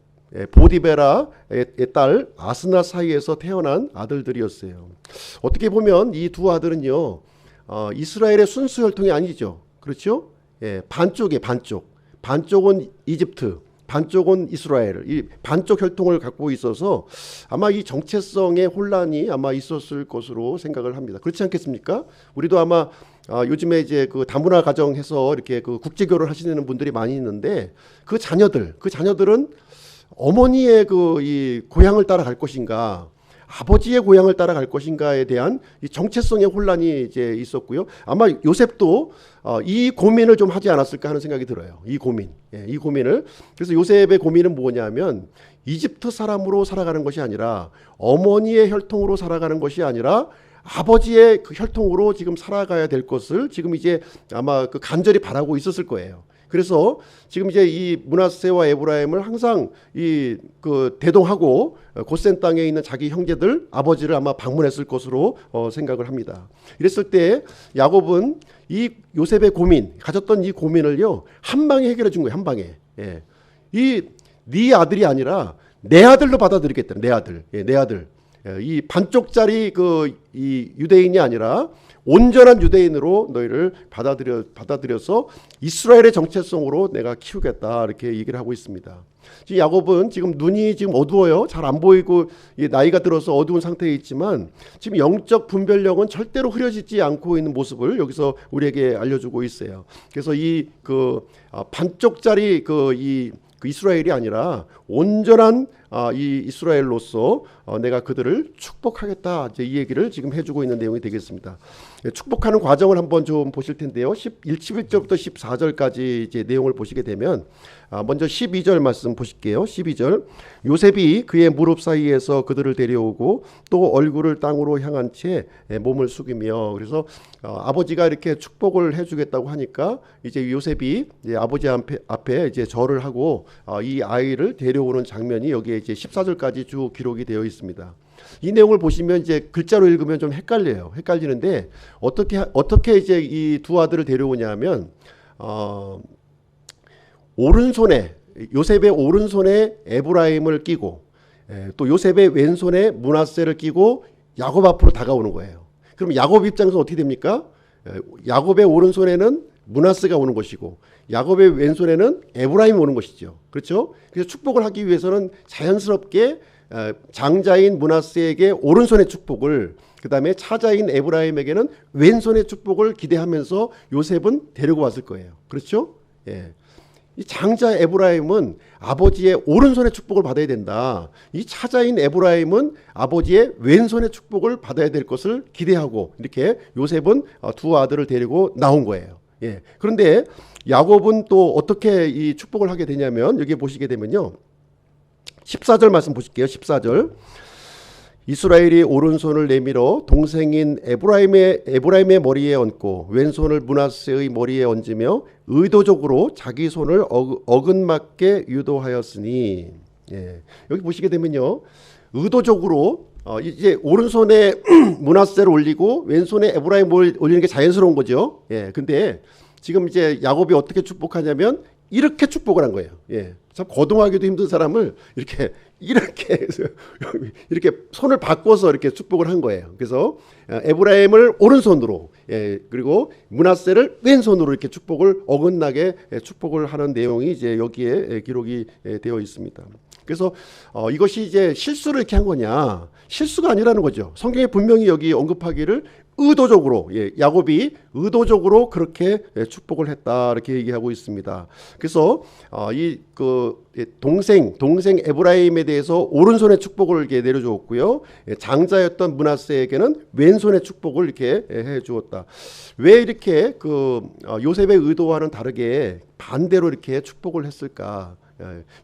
보디베라의 딸 아스나 사이에서 태어난 아들들이었어요. 어떻게 보면 이 두 아들은요 이스라엘의 순수 혈통이 아니죠. 그렇죠? 반쪽은 이집트, 반쪽은 이스라엘, 이 반쪽 혈통을 갖고 있어서 아마 이 정체성의 혼란이 아마 있었을 것으로 생각을 합니다. 그렇지 않겠습니까? 우리도 아마 요즘에 이제 그 다문화 가정해서 이렇게 그 국제 결혼 하시는 분들이 많이 있는데 그 자녀들은 어머니의 그 이 고향을 따라갈 것인가, 아버지의 고향을 따라갈 것인가에 대한 이 정체성의 혼란이 이제 있었고요. 아마 요셉도 이 고민을 좀 하지 않았을까 하는 생각이 들어요. 이 고민을. 그래서 요셉의 고민은 뭐냐면 이집트 사람으로 살아가는 것이 아니라 어머니의 혈통으로 살아가는 것이 아니라 아버지의 그 혈통으로 지금 살아가야 될 것을 지금 이제 아마 그 간절히 바라고 있었을 거예요. 그래서 지금 이제 이 므낫세와 에브라임을 항상 이 그 대동하고 고센 땅에 있는 자기 형제들 아버지를 아마 방문했을 것으로 생각을 합니다. 이랬을 때 야곱은 이 요셉의 가졌던 이 고민을요 한 방에 해결해 준 거예요. 한 방에. 예. 이 네 아들이 아니라 내 아들로 받아들이겠다. 내 아들. 예, 내 아들. 이 반쪽짜리 이 유대인이 아니라 온전한 유대인으로 너희를 받아들여서 이스라엘의 정체성으로 내가 키우겠다 이렇게 얘기를 하고 있습니다. 지금 야곱은 지금 눈이 지금 어두워요. 잘 안 보이고 나이가 들어서 어두운 상태에 있지만 지금 영적 분별력은 절대로 흐려지지 않고 있는 모습을 여기서 우리에게 알려주고 있어요. 그래서 이 반쪽짜리 이 이스라엘이 아니라 온전한 이 이스라엘로서 내가 그들을 축복하겠다. 이제 이 얘기를 지금 해주고 있는 내용이 되겠습니다. 축복하는 과정을 한번 좀 보실 텐데요. 11절부터 14절까지 이제 내용을 보시게 되면 먼저 12절 말씀 보실게요. 12절 요셉이 그의 무릎 사이에서 그들을 데려오고 또 얼굴을 땅으로 향한 채 몸을 숙이며 그래서 아버지가 이렇게 축복을 해주겠다고 하니까 이제 요셉이 이제 아버지 앞에 이제 절을 하고 이 아이를 데려오는 장면이 여기에 이제 14절까지 쭉 기록이 되어 있습니다. 이 내용을 보시면 이제 글자로 읽으면 좀 헷갈리는데 어떻게 이제 이 두 아들을 데려오냐면 오른손에 요셉의 오른손에 에브라임을 끼고 또 요셉의 왼손에 므낫세를 끼고 야곱 앞으로 다가오는 거예요. 그럼 야곱 입장에서 어떻게 됩니까? 야곱의 오른손에는 므낫세가 오는 것이고 야곱의 왼손에는 에브라임이 오는 것이죠. 그렇죠? 그래서 축복을 하기 위해서는 자연스럽게 장자인 므낫세에게 오른손의 축복을 그다음에 차자인 에브라임에게는 왼손의 축복을 기대하면서 요셉은 데리고 왔을 거예요. 그렇죠? 예. 이 장자 에브라임은 아버지의 오른손의 축복을 받아야 된다. 이 차자인 에브라임은 아버지의 왼손의 축복을 받아야 될 것을 기대하고 이렇게 요셉은 두 아들을 데리고 나온 거예요. 예. 그런데 야곱은 또 어떻게 이 축복을 하게 되냐면 여기 보시게 되면요. 14절 말씀 보실게요. 14절. 이스라엘이 오른손을 내밀어 동생인 에브라임의 머리에 얹고 왼손을 므낫세의 머리에 얹으며 의도적으로 자기 손을 어긋맞게 유도하였으니 예. 여기 보시게 되면요. 의도적으로 이제 오른손에 므낫세를 올리고 왼손에 에브라임을 올리는 게 자연스러운 거죠. 예. 근데 지금 이제 야곱이 어떻게 축복하냐면 이렇게 축복을 한 거예요. 예. 참 거동하기도 힘든 사람을 이렇게 손을 바꿔서 이렇게 축복을 한 거예요. 그래서 에브라임을 오른손으로 그리고 므낫세를 왼손으로 이렇게 축복을 어긋나게 축복을 하는 내용이 이제 여기에 기록이 되어 있습니다. 그래서 이것이 이제 실수를 이렇게 한 거냐? 실수가 아니라는 거죠. 성경에 분명히 여기 언급하기를 의도적으로 야곱이 의도적으로 그렇게 축복을 했다 이렇게 얘기하고 있습니다. 그래서 이 동생 에브라임에 대해서 오른손의 축복을 이렇게 내려주었고요. 장자였던 므낫세에게는 왼손의 축복을 이렇게 해주었다. 왜 이렇게 요셉의 의도와는 다르게 반대로 이렇게 축복을 했을까?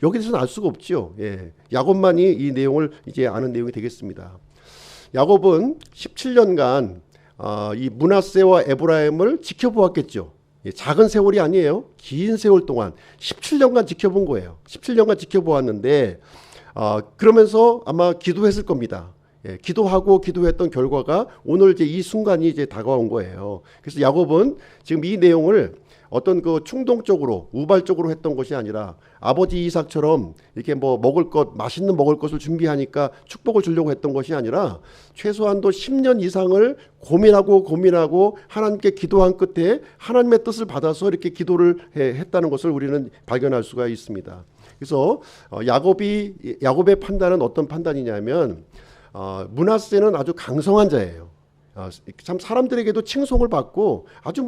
여기 대해서는 알 수가 없죠. 야곱만이 이 내용을 이제 아는 내용이 되겠습니다. 야곱은 17년간 이 므낫세와 에브라임을 지켜보았겠죠. 작은 세월이 아니에요. 긴 세월 동안 17년간 지켜본 거예요. 17년간 지켜보았는데 그러면서 아마 기도했을 겁니다. 기도하고 기도했던 결과가 오늘 이제 이 순간이 이제 다가온 거예요. 그래서 야곱은 지금 이 내용을 어떤 충동적으로 우발적으로 했던 것이 아니라 아버지 이삭처럼 이렇게 맛있는 먹을 것을 준비하니까 축복을 주려고 했던 것이 아니라 최소한도 10년 이상을 고민하고 하나님께 기도한 끝에 하나님의 뜻을 받아서 이렇게 기도를 했다는 것을 우리는 발견할 수가 있습니다. 그래서 야곱의 판단은 어떤 판단이냐면 므낫세는 아주 강성한 자예요. 참 사람들에게도 칭송을 받고 아주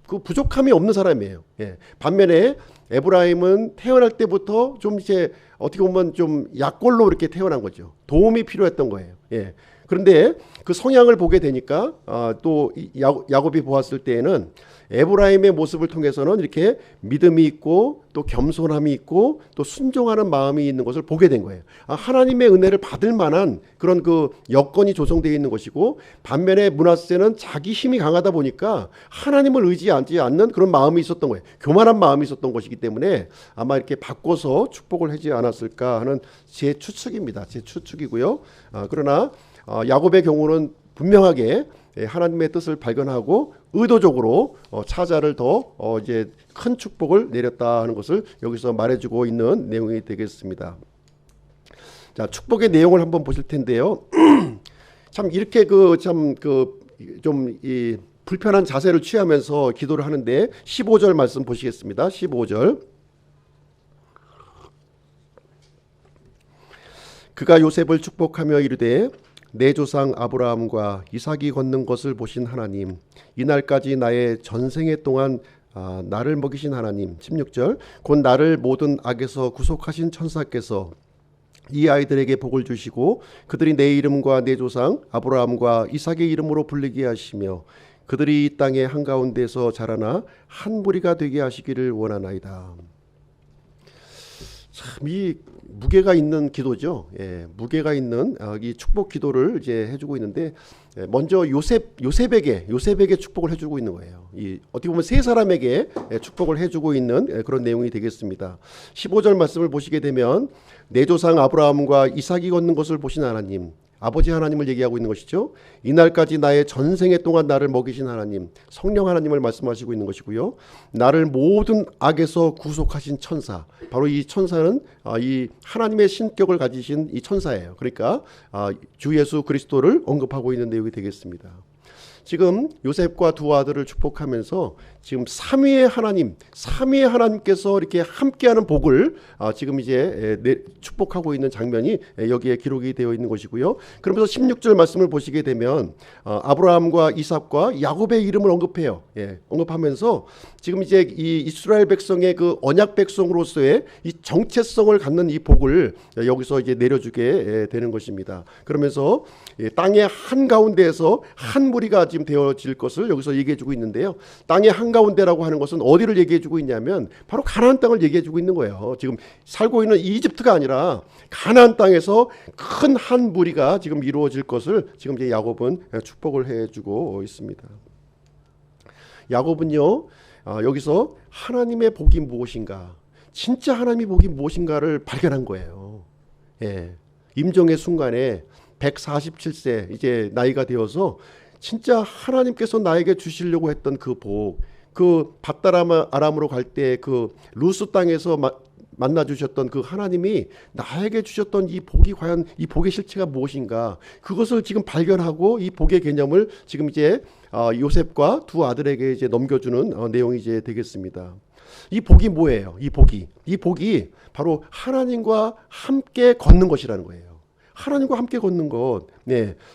그 부족함이 없는 사람이에요. 예. 반면에 에브라임은 태어날 때부터 좀 이제 어떻게 보면 좀 약골로 이렇게 태어난 거죠. 도움이 필요했던 거예요. 예. 그런데 그 성향을 보게 되니까 또 야곱이 보았을 때에는 에브라임의 모습을 통해서는 이렇게 믿음이 있고 또 겸손함이 있고 또 순종하는 마음이 있는 것을 보게 된 거예요. 하나님의 은혜를 받을 만한 그런 그 여건이 조성되어 있는 것이고, 반면에 므낫세는 자기 힘이 강하다 보니까 하나님을 의지하지 않는 그런 마음이 있었던 거예요. 교만한 마음이 있었던 것이기 때문에 아마 이렇게 바꿔서 축복을 하지 않았을까 하는 제 추측입니다. 제 추측이고요. 그러나 야곱의 경우는 분명하게 하나님의 뜻을 발견하고 의도적으로 차자를 더 이제 큰 축복을 내렸다 하는 것을 여기서 말해주고 있는 내용이 되겠습니다. 자, 축복의 내용을 한번 보실 텐데요. 참 이렇게 좀 이 불편한 자세를 취하면서 기도를 하는데 15절 말씀 보시겠습니다. 15절. 그가 요셉을 축복하며 이르되 내 조상 아브라함과 이삭이 걷는 것을 보신 하나님, 이날까지 나의 전생애 동안 나를 먹이신 하나님. 16절. 곧 나를 모든 악에서 구속하신 천사께서 이 아이들에게 복을 주시고 그들이 내 이름과 내 조상 아브라함과 이삭의 이름으로 불리게 하시며 그들이 이 땅의 한가운데서 자라나 한 무리가 되게 하시기를 원하나이다. 참 이 무게가 있는 기도죠. 예, 무게가 있는 이 축복 기도를 이제 해주고 있는데, 먼저 요셉에게 축복을 해주고 있는 거예요. 어떻게 보면 세 사람에게 축복을 해주고 있는 그런 내용이 되겠습니다. 15절 말씀을 보시게 되면 내 조상 아브라함과 이삭이 걷는 것을 보신 하나님, 아버지 하나님을 얘기하고 있는 것이죠. 이날까지 나의 전생애 동안 나를 먹이신 하나님, 성령 하나님을 말씀하시고 있는 것이고요. 나를 모든 악에서 구속하신 천사, 바로 이 천사는 이 하나님의 신격을 가지신 이 천사예요. 그러니까 주 예수 그리스도를 언급하고 있는 내용이 되겠습니다. 지금 요셉과 두 아들을 축복하면서 지금 삼위의 하나님께서 이렇게 함께하는 복을 지금 이제 축복하고 있는 장면이 여기에 기록이 되어 있는 것이고요. 그러면서 16절 말씀을 보시게 되면 아브라함과 이삭과 야곱의 이름을 언급해요. 언급하면서 지금 이제 이 이스라엘 백성의 그 언약 백성으로서의 이 정체성을 갖는 이 복을 여기서 이제 내려주게 되는 것입니다. 그러면서 땅의 한 가운데에서 한 무리가 지금 되어질 것을 여기서 얘기해주고 있는데요. 땅의 한가운데라고 하는 것은 어디를 얘기해주고 있냐면 바로 가나안 땅을 얘기해주고 있는 거예요. 지금 살고 있는 이집트가 아니라 가나안 땅에서 큰 한 무리가 지금 이루어질 것을 지금 이제 야곱은 축복을 해주고 있습니다. 야곱은요, 여기서 하나님의 복이 무엇인가, 진짜 하나님의 복이 무엇인가를 발견한 거예요. 임종의 순간에 147세 이제 나이가 되어서 진짜 하나님께서 나에게 주시려고 했던 그 복, 그 밧다람 아람으로 갈 때 그 루스 땅에서 만나 주셨던 그 하나님이 나에게 주셨던 이 복이 과연 이 복의 실체가 무엇인가, 그것을 지금 발견하고 이 복의 개념을 지금 이제 요셉과 두 아들에게 이제 넘겨주는 내용이 이제 되겠습니다. 이 복이 뭐예요? 이 복이 바로 하나님과 함께 걷는 것이라는 거예요. 하나님과 함께 걷는 것.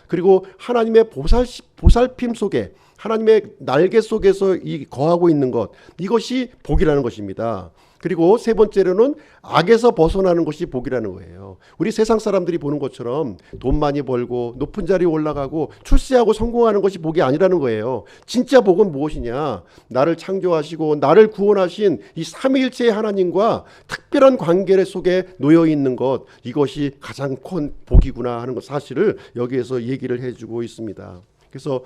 그리고 하나님의 보살핌 속에, 하나님의 날개 속에서 거하고 있는 것, 이것이 복이라는 것입니다. 그리고 세 번째로는 악에서 벗어나는 것이 복이라는 거예요. 우리 세상 사람들이 보는 것처럼 돈 많이 벌고 높은 자리에 올라가고 출세하고 성공하는 것이 복이 아니라는 거예요. 진짜 복은 무엇이냐? 나를 창조하시고 나를 구원하신 이 삼위일체의 하나님과 특별한 관계 속에 놓여 있는 것, 이것이 가장 큰 복이구나 하는 것, 사실을 여기에서 얘기를 해주고 있습니다. 그래서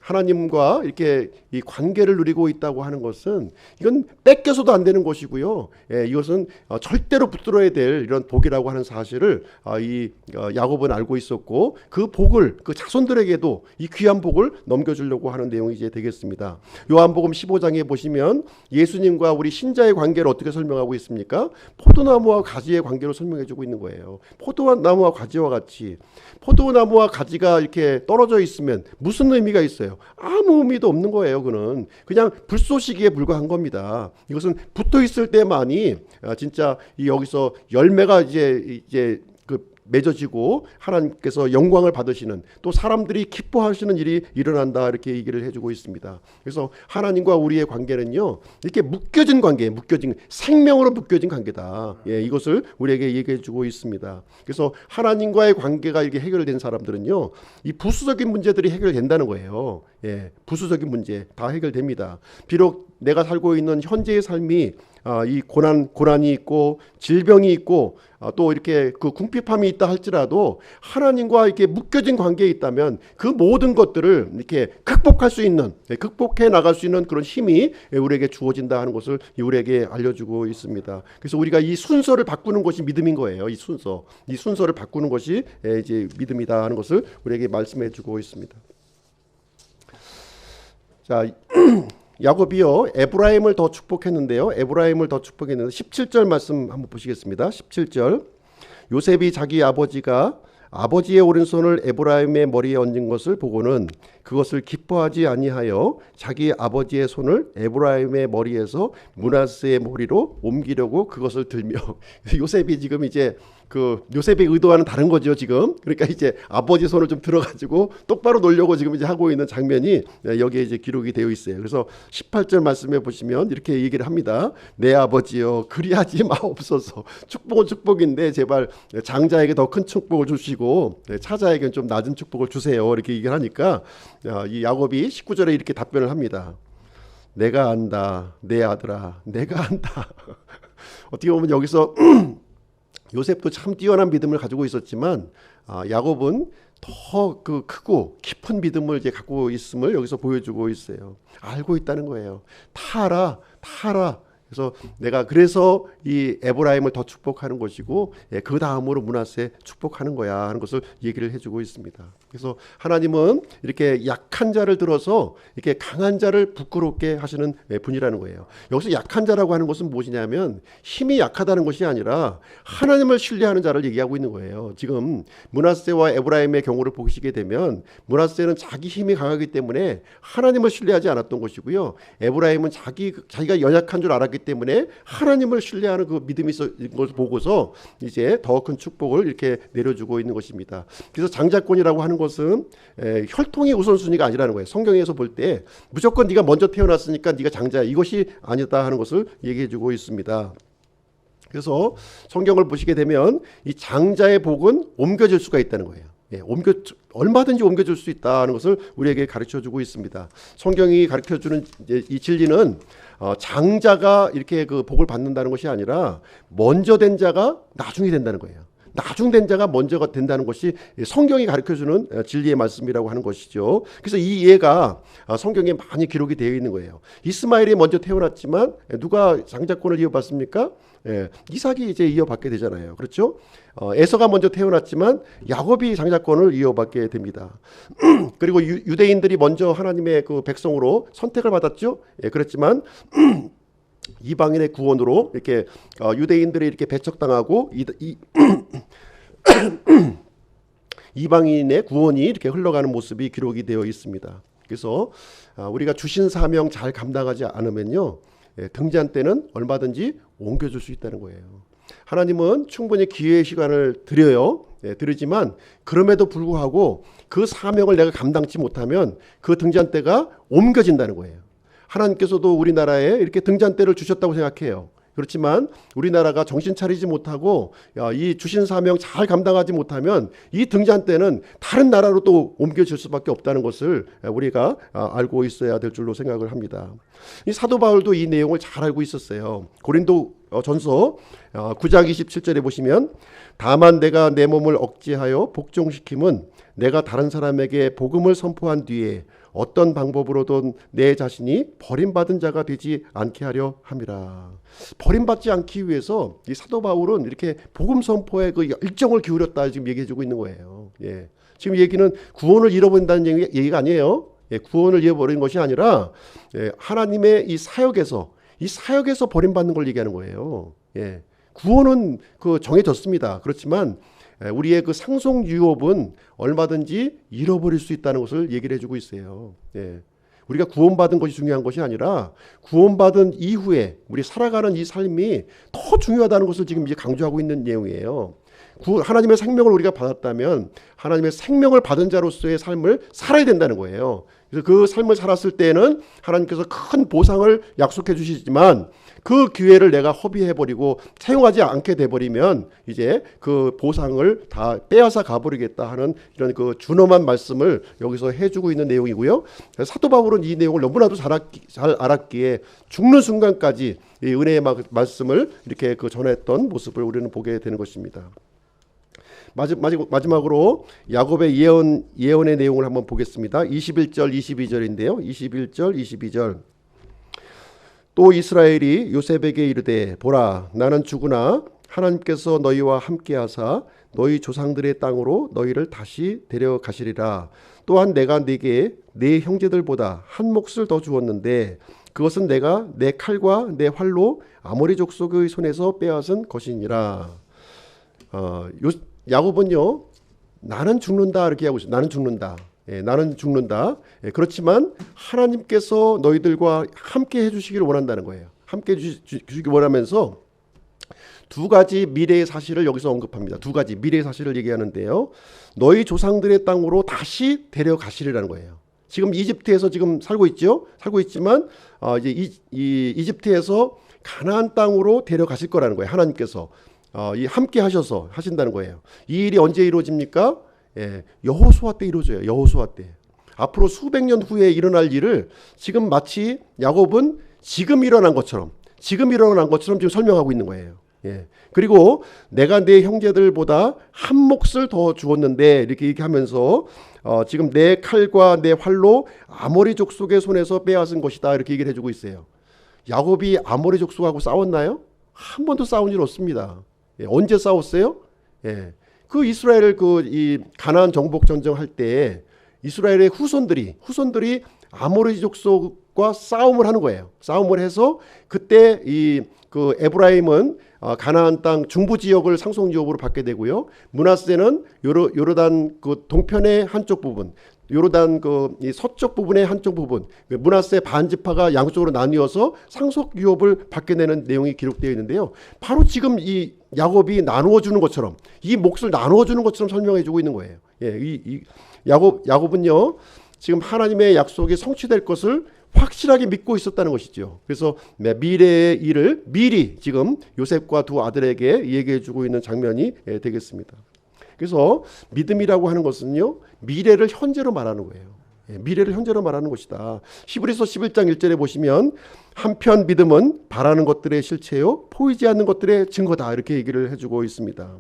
하나님과 이렇게 이 관계를 누리고 있다고 하는 것은 이건 뺏겨서도 안 되는 것이고요. 이것은 절대로 붙들어야 될 이런 복이라고 하는 사실을 이 야곱은 알고 있었고, 그 복을 그 자손들에게도 이 귀한 복을 넘겨주려고 하는 내용이 이제 되겠습니다. 요한복음 15장에 보시면 예수님과 우리 신자의 관계를 어떻게 설명하고 있습니까? 포도나무와 가지의 관계로 설명해주고 있는 거예요. 포도나무와 가지와 같이, 포도나무와 가지가 이렇게 떨어져 있으면 무슨 무슨 의미가 있어요? 아무 의미도 없는 거예요. 그냥 불쏘시개에 불과한 겁니다. 이것은 붙어 있을 때만이 진짜 여기서 열매가 이제 맺어지고 하나님께서 영광을 받으시는, 또 사람들이 기뻐하시는 일이 일어난다, 이렇게 얘기를 해주고 있습니다. 그래서 하나님과 우리의 관계는요, 이렇게 묶여진 관계, 생명으로 묶여진 관계다. 이것을 우리에게 얘기해주고 있습니다. 그래서 하나님과의 관계가 이렇게 해결된 사람들은요, 이 부수적인 문제들이 해결된다는 거예요. 부수적인 문제 다 해결됩니다. 비록 내가 살고 있는 현재의 삶이 이 고난이 있고 질병이 있고 또 이렇게 그 궁핍함이 있다 할지라도 하나님과 이렇게 묶여진 관계에 있다면 그 모든 것들을 이렇게 극복할 수 있는, 극복해 나갈 수 있는 그런 힘이 우리에게 주어진다 하는 것을 우리에게 알려주고 있습니다. 그래서 우리가 이 순서를 바꾸는 것이 믿음인 거예요. 이 순서를 바꾸는 것이 이제 믿음이다 하는 것을 우리에게 말씀해주고 있습니다. 자. 야곱이요, 에브라임을 더 축복했는데요. 17절 말씀 한번 보시겠습니다. 17절. 요셉이 자기 아버지의 오른손을 에브라임의 머리에 얹은 것을 보고는 그것을 기뻐하지 아니하여 자기 아버지의 손을 에브라임의 머리에서 므낫세의 머리로 옮기려고 그것을 들며. 요셉이 지금 이제 요셉의 의도와는 다른 거죠, 지금. 그러니까 이제 아버지 손을 좀 들어가지고 똑바로 놓으려고 지금 이제 하고 있는 장면이 여기에 이제 기록이 되어 있어요. 그래서 18절 말씀에 보시면 이렇게 얘기를 합니다. 내 아버지여, 그리하지 마옵소서. 축복은 축복인데 제발 장자에게 더 큰 축복을 주시고 차자에게는 좀 낮은 축복을 주세요. 이렇게 얘기를 하니까 이 야곱이 19절에 이렇게 답변을 합니다. 내가 안다, 내 아들아, 내가 안다. 어떻게 보면 여기서 요셉도 참 뛰어난 믿음을 가지고 있었지만 야곱은 더 크고 깊은 믿음을 이제 갖고 있음을 여기서 보여주고 있어요. 알고 있다는 거예요. 다 알아. 그래서 이 에브라임을 더 축복하는 것이고 그 다음으로 므낫세 축복하는 거야 하는 것을 얘기를 해주고 있습니다. 그래서 하나님은 이렇게 약한 자를 들어서 이렇게 강한 자를 부끄럽게 하시는 분이라는 거예요. 여기서 약한 자라고 하는 것은 무엇이냐면 힘이 약하다는 것이 아니라 하나님을 신뢰하는 자를 얘기하고 있는 거예요. 지금 므낫세와 에브라임의 경우를 보시게 되면 므낫세는 자기 힘이 강하기 때문에 하나님을 신뢰하지 않았던 것이고요. 에브라임은 자기가 연약한 줄 알았기 때문에 하나님을 신뢰하는 그 믿음이 있는 것을 보고서 이제 더 큰 축복을 이렇게 내려주고 있는 것입니다. 그래서 장자권이라고 하는 것은 혈통이 우선순위가 아니라는 거예요. 성경에서 볼 때 무조건 네가 먼저 태어났으니까 네가 장자야, 이것이 아니다 하는 것을 얘기해주고 있습니다. 그래서 성경을 보시게 되면 이 장자의 복은 옮겨질 수가 있다는 거예요. 얼마든지 옮겨줄 수 있다는 것을 우리에게 가르쳐주고 있습니다. 성경이 가르쳐주는 이 진리는 장자가 이렇게 그 복을 받는다는 것이 아니라 먼저 된 자가 나중에 된다는 거예요. 나중된 자가 먼저가 된다는 것이 성경이 가르쳐주는 진리의 말씀이라고 하는 것이죠. 그래서 이 이해가 성경에 많이 기록이 되어 있는 거예요. 이스마엘이 먼저 태어났지만 누가 장자권을 이어받습니까? 이삭이 이제 이어받게 되잖아요. 그렇죠? 에서가 먼저 태어났지만 야곱이 장자권을 이어받게 됩니다. 그리고 유대인들이 먼저 하나님의 그 백성으로 선택을 받았죠. 그렇지만 이방인의 구원으로 이렇게 유대인들이 이렇게 배척당하고 이방인의 구원이 이렇게 흘러가는 모습이 기록이 되어 있습니다. 그래서 우리가 주신 사명 잘 감당하지 않으면요, 등잔 때는 얼마든지 옮겨줄 수 있다는 거예요. 하나님은 충분히 기회의 시간을 드리지만 그럼에도 불구하고 그 사명을 내가 감당치 못하면 그 등잔대가 옮겨진다는 거예요. 하나님께서도 우리나라에 이렇게 등잔대를 주셨다고 생각해요. 그렇지만 우리나라가 정신 차리지 못하고 이 주신 사명 잘 감당하지 못하면 이 등잔대는 다른 나라로 또 옮겨질 수밖에 없다는 것을 우리가 알고 있어야 될 줄로 생각을 합니다. 이 사도 바울도 이 내용을 잘 알고 있었어요. 고린도 전서 9장 27절에 보시면 다만 내가 내 몸을 억제하여 복종시킴은 내가 다른 사람에게 복음을 선포한 뒤에 어떤 방법으로든 내 자신이 버림받은 자가 되지 않게 하려 함이라. 버림받지 않기 위해서 이 사도 바울은 이렇게 복음 선포에 그 열정을 기울였다 지금 얘기해주고 있는 거예요. 지금 얘기는 구원을 잃어버린다는 얘기가 아니에요. 구원을 잃어버린 것이 아니라 하나님의 이 사역에서 버림받는 걸 얘기하는 거예요. 구원은 그 정해졌습니다. 그렇지만 우리의 그 상속 유업은 얼마든지 잃어버릴 수 있다는 것을 얘기를 해주고 있어요. 예. 우리가 구원받은 것이 중요한 것이 아니라 구원받은 이후에 우리 살아가는 이 삶이 더 중요하다는 것을 지금 이제 강조하고 있는 내용이에요. 하나님의 생명을 우리가 받았다면 하나님의 생명을 받은 자로서의 삶을 살아야 된다는 거예요. 그래서 그 삶을 살았을 때는 하나님께서 큰 보상을 약속해 주시지만 그 기회를 내가 허비해버리고 사용하지 않게 돼버리면 이제 그 보상을 다 빼앗아 가버리겠다 하는 이런 그 준엄한 말씀을 여기서 해주고 있는 내용이고요. 사도 바울은 이 내용을 너무나도 잘 알았기에 죽는 순간까지 이 은혜의 말씀을 이렇게 그 전했던 모습을 우리는 보게 되는 것입니다. 마지막으로 야곱의 예언의 내용을 한번 보겠습니다. 21절 22절인데요. 21절 22절. 또 이스라엘이 요셉에게 이르되 보라 나는 죽으나 하나님께서 너희와 함께하사 너희 조상들의 땅으로 너희를 다시 데려가시리라. 또한 내가 네게 네 형제들보다 한 몫을 더 주었는데 그것은 내가 내 칼과 내 활로 아모리 족속의 손에서 빼앗은 것이니라. 야곱은요 나는 죽는다 이렇게 하고 있어요. 나는 죽는다. 나는 죽는다. 그렇지만 하나님께서 너희들과 함께 해주시기를 원한다는 거예요. 함께 해주시기 원하면서 두 가지 미래의 사실을 여기서 언급합니다. 두 가지 미래의 사실을 얘기하는데요. 너희 조상들의 땅으로 다시 데려가시리라는 거예요. 지금 이집트에서 지금 살고 있죠. 살고 있지만 이제 이집트에서 가나안 땅으로 데려가실 거라는 거예요. 하나님께서 함께 하셔서 하신다는 거예요. 이 일이 언제 이루어집니까? 여호수아 때 이루어져요. 여호수아 때. 앞으로 수백 년 후에 일어날 일을 지금 마치 야곱은 지금 일어난 것처럼 지금 설명하고 있는 거예요. 그리고 내가 내 형제들보다 한 몫을 더 주었는데 이렇게 얘기하면서 지금 내 칼과 내 활로 아모리 족속의 손에서 빼앗은 것이다 이렇게 얘기를 해주고 있어요. 야곱이 아모리 족속하고 싸웠나요? 한 번도 싸운 일 없습니다. 언제 싸웠어요? 그 이스라엘 이 가나안 정복 전쟁 할 때 이스라엘의 후손들이 아모리 족속과 싸움을 하는 거예요. 싸움을 해서 그때 그 에브라임은 가나안 땅 중부 지역을 상속 유업으로 받게 되고요. 므낫세는 요르단 그 동편의 한쪽 부분, 요르단 이 서쪽 부분의 한쪽 부분, 므낫세 반지파가 양쪽으로 나뉘어서 상속 유업을 받게 되는 내용이 기록되어 있는데요. 바로 지금 이 야곱이 나누어 주는 것처럼 이 몫을 나누어 주는 것처럼 설명해 주고 있는 거예요. 야곱은요 지금 하나님의 약속이 성취될 것을 확실하게 믿고 있었다는 것이죠. 그래서 미래의 일을 미리 지금 요셉과 두 아들에게 얘기해 주고 있는 장면이 되겠습니다. 그래서 믿음이라고 하는 것은요 미래를 현재로 말하는 거예요. 미래를 현재로 말하는 것이다. 히브리서 11장 1절에 보시면 한편 믿음은 바라는 것들의 실체요 보이지 않는 것들의 증거다 이렇게 얘기를 해주고 있습니다.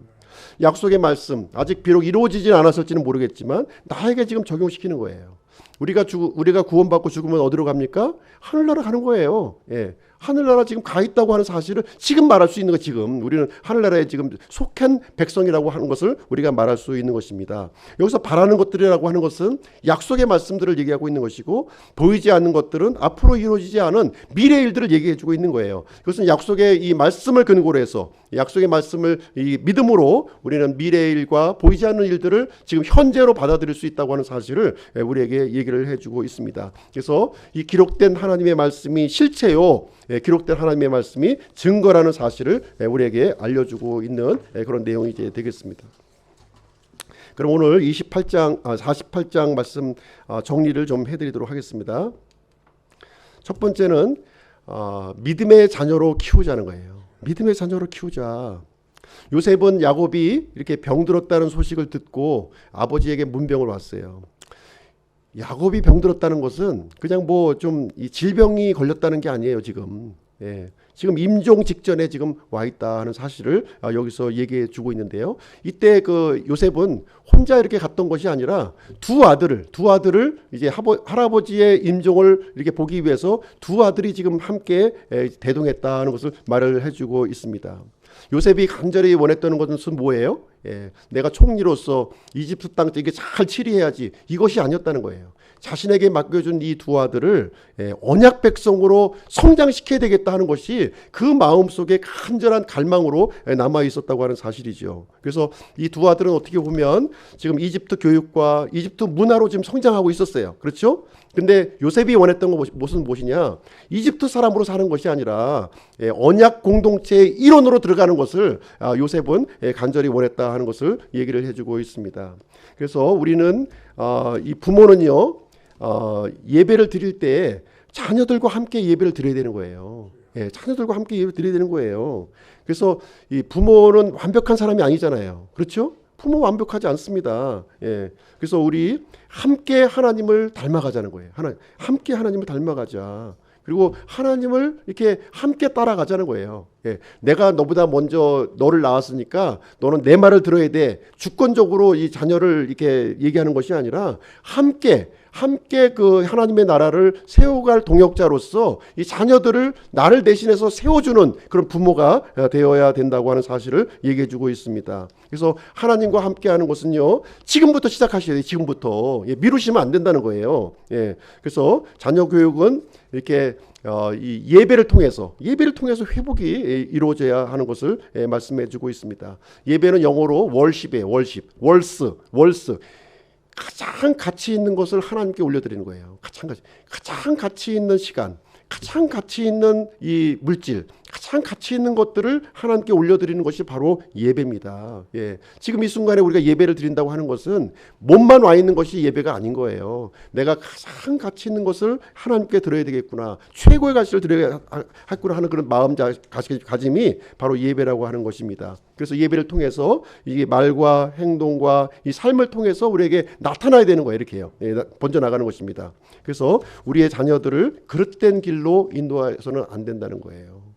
약속의 말씀 아직 비록 이루어지진 않았을지는 모르겠지만 나에게 지금 적용시키는 거예요. 우리가 구원받고 죽으면 어디로 갑니까? 하늘나라 가는 거예요. 하늘나라 지금 가 있다고 하는 사실을 지금 말할 수 있는 거 지금 우리는 하늘나라에 지금 속한 백성이라고 하는 것을 우리가 말할 수 있는 것입니다. 여기서 바라는 것들이라고 하는 것은 약속의 말씀들을 얘기하고 있는 것이고 보이지 않는 것들은 앞으로 이루어지지 않은 미래 일들을 얘기해 주고 있는 거예요. 그것은 약속의 이 말씀을 근거로 해서 약속의 말씀을 이 믿음으로 우리는 미래의 일과 보이지 않는 일들을 지금 현재로 받아들일 수 있다고 하는 사실을 우리에게 얘기를 해주고 있습니다. 그래서 이 기록된 하나님의 말씀이 실체요 기록된 하나님의 말씀이 증거라는 사실을 우리에게 알려주고 있는 그런 내용이 이제 되겠습니다. 그럼 오늘 48장 말씀 정리를 좀 해드리도록 하겠습니다. 첫 번째는 믿음의 자녀로 키우자는 거예요. 믿음의 자녀로 키우자. 요셉은 야곱이 이렇게 병들었다는 소식을 듣고 아버지에게 문병을 왔어요. 야곱이 병들었다는 것은 그냥 뭐 좀 질병이 걸렸다는 게 아니에요. 지금 지금 임종 직전에 지금 와 있다 하는 사실을 여기서 얘기해 주고 있는데요. 이때 그 요셉은 혼자 이렇게 갔던 것이 아니라 두 아들을 이제 할아버지의 임종을 이렇게 보기 위해서 두 아들이 지금 함께 대동했다는 것을 말을 해주고 있습니다. 요셉이 간절히 원했던 것은 뭐예요? 내가 총리로서 이집트 땅 이게 잘 치리해야지 이것이 아니었다는 거예요. 자신에게 맡겨준 이 두 아들을 언약 백성으로 성장시켜야 되겠다 하는 것이 그 마음속에 간절한 갈망으로 남아 있었다고 하는 사실이죠. 그래서 이 두 아들은 어떻게 보면 지금 이집트 교육과 이집트 문화로 지금 성장하고 있었어요. 그렇죠? 근데 요셉이 원했던 것은 무엇이냐? 이집트 사람으로 사는 것이 아니라 언약 공동체의 일원으로 들어가는 것을 요셉은 간절히 원했다 하는 것을 얘기를 해주고 있습니다. 그래서 우리는 이 부모는요, 예배를 드릴 때 자녀들과 함께 예배를 드려야 되는 거예요. 자녀들과 함께 예배를 드려야 되는 거예요. 그래서 이 부모는 완벽한 사람이 아니잖아요. 그렇죠? 부모 완벽하지 않습니다. 그래서 우리 함께 하나님을 닮아가자는 거예요. 함께 하나님을 닮아가자. 그리고 하나님을 이렇게 함께 따라가자는 거예요. 내가 너보다 먼저 너를 낳았으니까 너는 내 말을 들어야 돼. 주권적으로 이 자녀를 이렇게 얘기하는 것이 아니라 함께 그 하나님의 나라를 세워갈 동역자로서 이 자녀들을 나를 대신해서 세워주는 그런 부모가 되어야 된다고 하는 사실을 얘기해 주고 있습니다. 그래서 하나님과 함께하는 것은요, 지금부터 시작하셔야 돼요. 지금부터. 미루시면 안 된다는 거예요. 그래서 자녀 교육은 이렇게 이 예배를 통해서 회복이 이루어져야 하는 것을 말씀해 주고 있습니다. 예배는 영어로 월십이에요. 월스. 가장 가치 있는 것을 하나님께 올려드리는 거예요. 가장 가치 있는 시간, 가장 가치 있는 이 물질, 가장 가치 있는 것들을 하나님께 올려드리는 것이 바로 예배입니다. 지금 이 순간에 우리가 예배를 드린다고 하는 것은 몸만 와 있는 것이 예배가 아닌 거예요. 내가 가장 가치 있는 것을 하나님께 드려야 되겠구나, 최고의 가치를 드려야 하겠구나 하는 그런 마음가짐이 바로 예배라고 하는 것입니다. 그래서 예배를 통해서 이게 말과 행동과 이 삶을 통해서 우리에게 나타나야 되는 거예요. 이렇게요. 번져 나가는 것입니다. 그래서 우리의 자녀들을 그릇된 길로 인도해서는 안 된다는 거예요.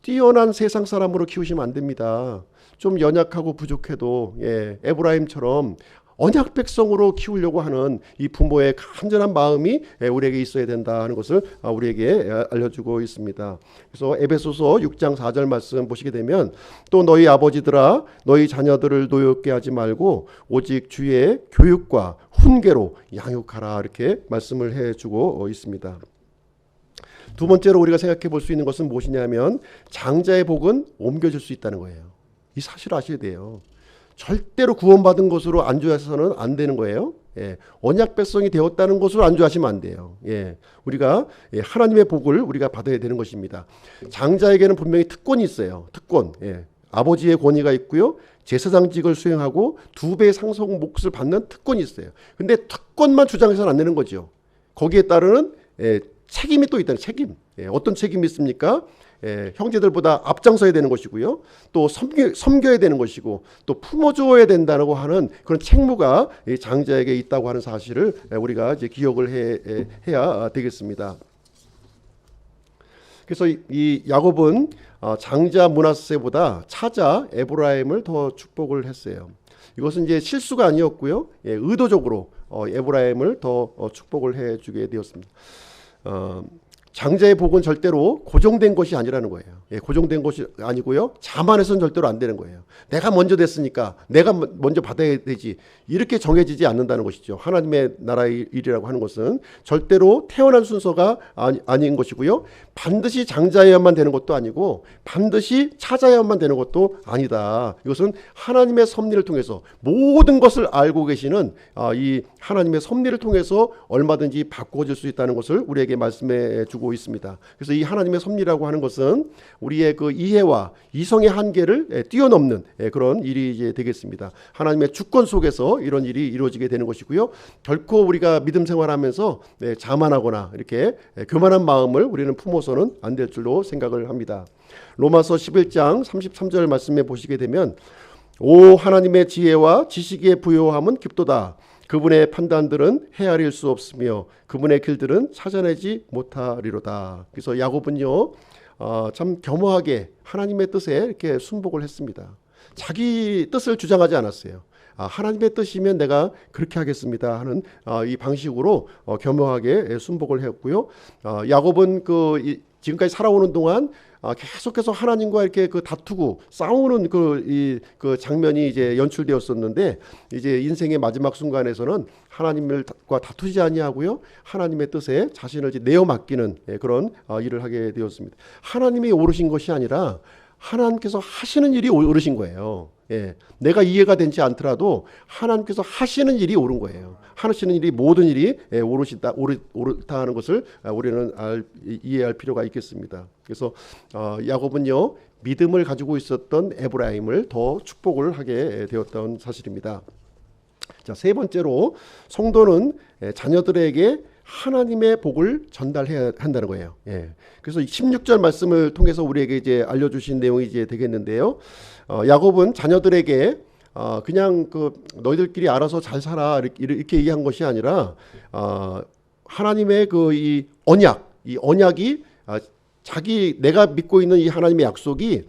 뛰어난 세상 사람으로 키우시면 안 됩니다. 좀 연약하고 부족해도 에브라임처럼 언약 백성으로 키우려고 하는 이 부모의 간절한 마음이 우리에게 있어야 된다는 것을 우리에게 알려주고 있습니다. 그래서 에베소서 6장 4절 말씀 보시게 되면, 또 너희 아버지들아 너희 자녀들을 노엽게 하지 말고 오직 주의 교육과 훈계로 양육하라, 이렇게 말씀을 해주고 있습니다. 두 번째로 우리가 생각해 볼 수 있는 것은 무엇이냐면, 장자의 복은 옮겨질 수 있다는 거예요. 이 사실을 아셔야 돼요. 절대로 구원받은 것으로 안주해서는 안 되는 거예요. 언약 백성이 되었다는 것으로 안주하시면 안 돼요. 우리가 하나님의 복을 우리가 받아야 되는 것입니다. 장자에게는 분명히 특권이 있어요. 특권. 아버지의 권위가 있고요, 제사장직을 수행하고 2배의 상속 몫을 받는 특권이 있어요. 근데 특권만 주장해서는 안 되는 거죠. 거기에 따르는 책임이 또 있다는 책임. 어떤 책임이 있습니까? 형제들보다 앞장서야 되는 것이고요, 또 섬겨야 되는 것이고, 또 품어줘야 된다고 하는 그런 책무가 장자에게 있다고 하는 사실을 우리가 이제 기억을 해야 되겠습니다. 그래서 이 야곱은 장자 므낫세보다 차자 에브라임을 더 축복을 했어요. 이것은 이제 실수가 아니었고요, 의도적으로 에브라임을 더 축복을 해주게 되었습니다. 장자의 복은 절대로 고정된 것이 아니라는 거예요. 고정된 것이 아니고요, 자만해서는 절대로 안 되는 거예요. 내가 먼저 됐으니까 내가 먼저 받아야 되지, 이렇게 정해지지 않는다는 것이죠. 하나님의 나라의 일이라고 하는 것은 절대로 태어난 순서가 아닌 것이고요, 반드시 장자여야만 되는 것도 아니고 반드시 차자여야만 되는 것도 아니다. 이것은 하나님의 섭리를 통해서, 모든 것을 알고 계시는 이 하나님의 섭리를 통해서 얼마든지 바꾸어질 수 있다는 것을 우리에게 말씀해 주고 있습니다. 그래서 이 하나님의 섭리라고 하는 것은 우리의 그 이해와 이성의 한계를 뛰어넘는 그런 일이 이제 되겠습니다. 하나님의 주권 속에서 이런 일이 이루어지게 되는 것이고요, 결코 우리가 믿음 생활하면서 자만하거나 이렇게 교만한 마음을 우리는 품어서는 안 될 줄로 생각을 합니다. 로마서 11장 33절 말씀에 보시게 되면, 오 하나님의 지혜와 지식의 부요함은 깊도다. 그분의 판단들은 헤아릴 수 없으며 그분의 길들은 찾아내지 못하리로다. 그래서 야곱은요, 참 겸허하게 하나님의 뜻에 이렇게 순복을 했습니다. 자기 뜻을 주장하지 않았어요. 하나님의 뜻이면 내가 그렇게 하겠습니다 하는 이 방식으로 겸허하게 순복을 했고요. 야곱은 지금까지 살아오는 동안 계속해서 하나님과 이렇게 그 다투고 싸우는 그 장면이 이제 연출되었었는데, 이제 인생의 마지막 순간에서는 하나님과 다투지 아니하고요, 하나님의 뜻에 자신을 이제 내어 맡기는 그런 일을 하게 되었습니다. 하나님이 오르신 것이 아니라 하나님께서 하시는 일이 오르신 거예요. 예, 내가 이해가 되지 않더라도 하나님께서 하시는 일이 옳은 거예요. 하시는 일이, 모든 일이 옳다 하는 것을 우리는 이해할 필요가 있겠습니다. 그래서 야곱은요, 믿음을 가지고 있었던 에브라임을 더 축복을 하게 되었던 사실입니다. 자, 세 번째로 성도는 자녀들에게 하나님의 복을 전달해야 한다는 거예요. 예. 그래서 16절 말씀을 통해서 우리에게 이제 알려주신 내용이 이제 되겠는데요. 야곱은 자녀들에게 그냥 너희들끼리 알아서 잘 살아 이렇게 얘기한 것이 아니라 하나님의 이 언약이 내가 믿고 있는 이 하나님의 약속이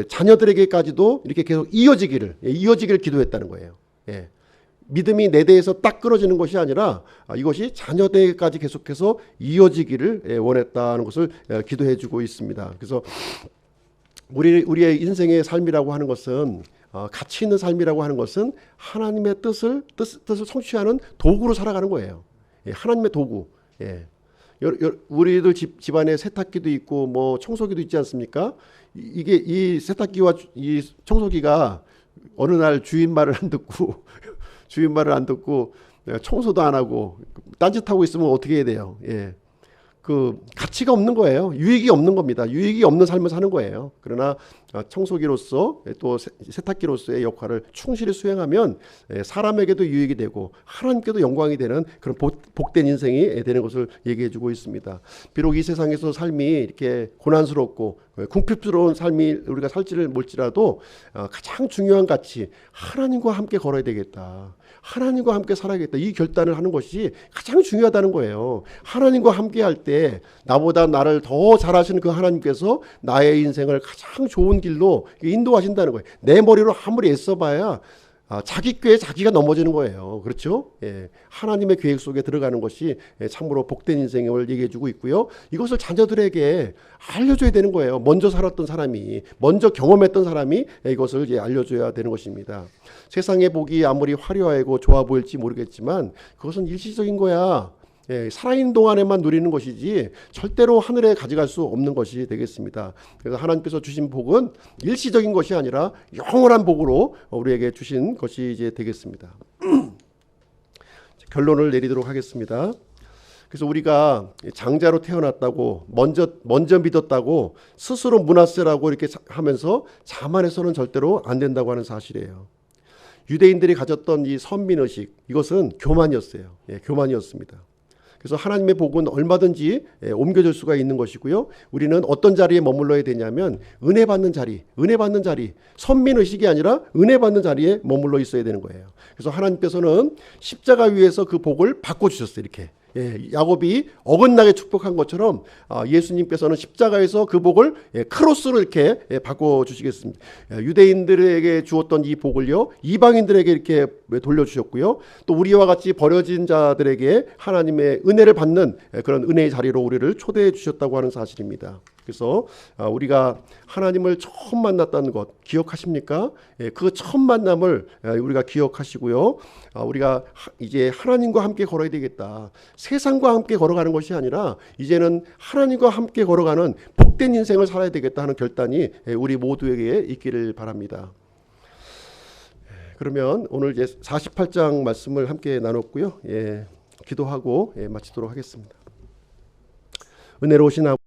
자녀들에게까지도 이렇게 계속 이어지기를 기도했다는 거예요. 예. 믿음이 내 대해서 딱 끊어지는 것이 아니라 이것이 자녀들에게까지 계속해서 이어지기를 원했다는 것을 기도해 주고 있습니다. 그래서 우리의 인생의 삶이라고 하는 것은, 가치 있는 삶이라고 하는 것은 하나님의 뜻을 성취하는 도구로 살아가는 거예요. 예, 하나님의 도구. 예. 우리들 집안에 세탁기도 있고 뭐 청소기도 있지 않습니까? 이게 이 세탁기와 이 청소기가 어느 날 주인 말을 안 듣고 청소도 안 하고 딴짓하고 있으면 어떻게 해야 돼요? 예. 가치가 없는 거예요. 유익이 없는 겁니다. 유익이 없는 삶을 사는 거예요. 그러나 청소기로서 또 세탁기로서의 역할을 충실히 수행하면 사람에게도 유익이 되고 하나님께도 영광이 되는 그런 복된 인생이 되는 것을 얘기해 주고 있습니다. 비록 이 세상에서 삶이 이렇게 고난스럽고 궁핍스러운 삶이 우리가 살지를 몰지라도 가장 중요한 가치, 하나님과 함께 걸어야 되겠다, 하나님과 함께 살아야겠다, 이 결단을 하는 것이 가장 중요하다는 거예요. 하나님과 함께 할 때 나보다 나를 더 잘하시는 그 하나님께서 나의 인생을 가장 좋은 길로 인도하신다는 거예요. 내 머리로 아무리 애써봐야 자기 꾀에 자기가 넘어지는 거예요. 그렇죠? 예. 하나님의 계획 속에 들어가는 것이 참으로 복된 인생을 얘기해 주고 있고요. 이것을 자녀들에게 알려줘야 되는 거예요. 먼저 살았던 사람이, 먼저 경험했던 사람이 이것을 이제 알려줘야 되는 것입니다. 세상의 복이 아무리 화려하고 좋아 보일지 모르겠지만 그것은 일시적인 거야. 예, 살아있는 동안에만 누리는 것이지 절대로 하늘에 가져갈 수 없는 것이 되겠습니다. 그래서 하나님께서 주신 복은 일시적인 것이 아니라 영원한 복으로 우리에게 주신 것이 이제 되겠습니다. 결론을 내리도록 하겠습니다. 그래서 우리가 장자로 태어났다고 먼저 믿었다고 스스로 문화세라고 이렇게 하면서 자만해서는 절대로 안 된다고 하는 사실이에요. 유대인들이 가졌던 이 선민의식, 이것은 교만이었어요. 예, 교만이었습니다. 그래서 하나님의 복은 얼마든지 옮겨질 수가 있는 것이고요. 우리는 어떤 자리에 머물러야 되냐면 은혜 받는 자리, 선민의식이 아니라 은혜 받는 자리에 머물러 있어야 되는 거예요. 그래서 하나님께서는 십자가 위에서 그 복을 바꿔주셨어요. 이렇게. 예, 야곱이 어긋나게 축복한 것처럼 예수님께서는 십자가에서 그 복을 크로스로 이렇게 바꿔주시겠습니다. 유대인들에게 주었던 이 복을요, 이방인들에게 이렇게 돌려주셨고요. 또 우리와 같이 버려진 자들에게 하나님의 은혜를 받는 그런 은혜의 자리로 우리를 초대해 주셨다고 하는 사실입니다. 그래서 우리가 하나님을 처음 만났다는 것 기억하십니까? 그 첫 만남을 우리가 기억하시고요. 우리가 이제 하나님과 함께 걸어야 되겠다. 세상과 함께 걸어가는 것이 아니라 이제는 하나님과 함께 걸어가는 복된 인생을 살아야 되겠다 하는 결단이 우리 모두에게 있기를 바랍니다. 그러면 오늘 이제 48장 말씀을 함께 나눴고요. 기도하고 마치도록 하겠습니다. 은혜로우신 아버지,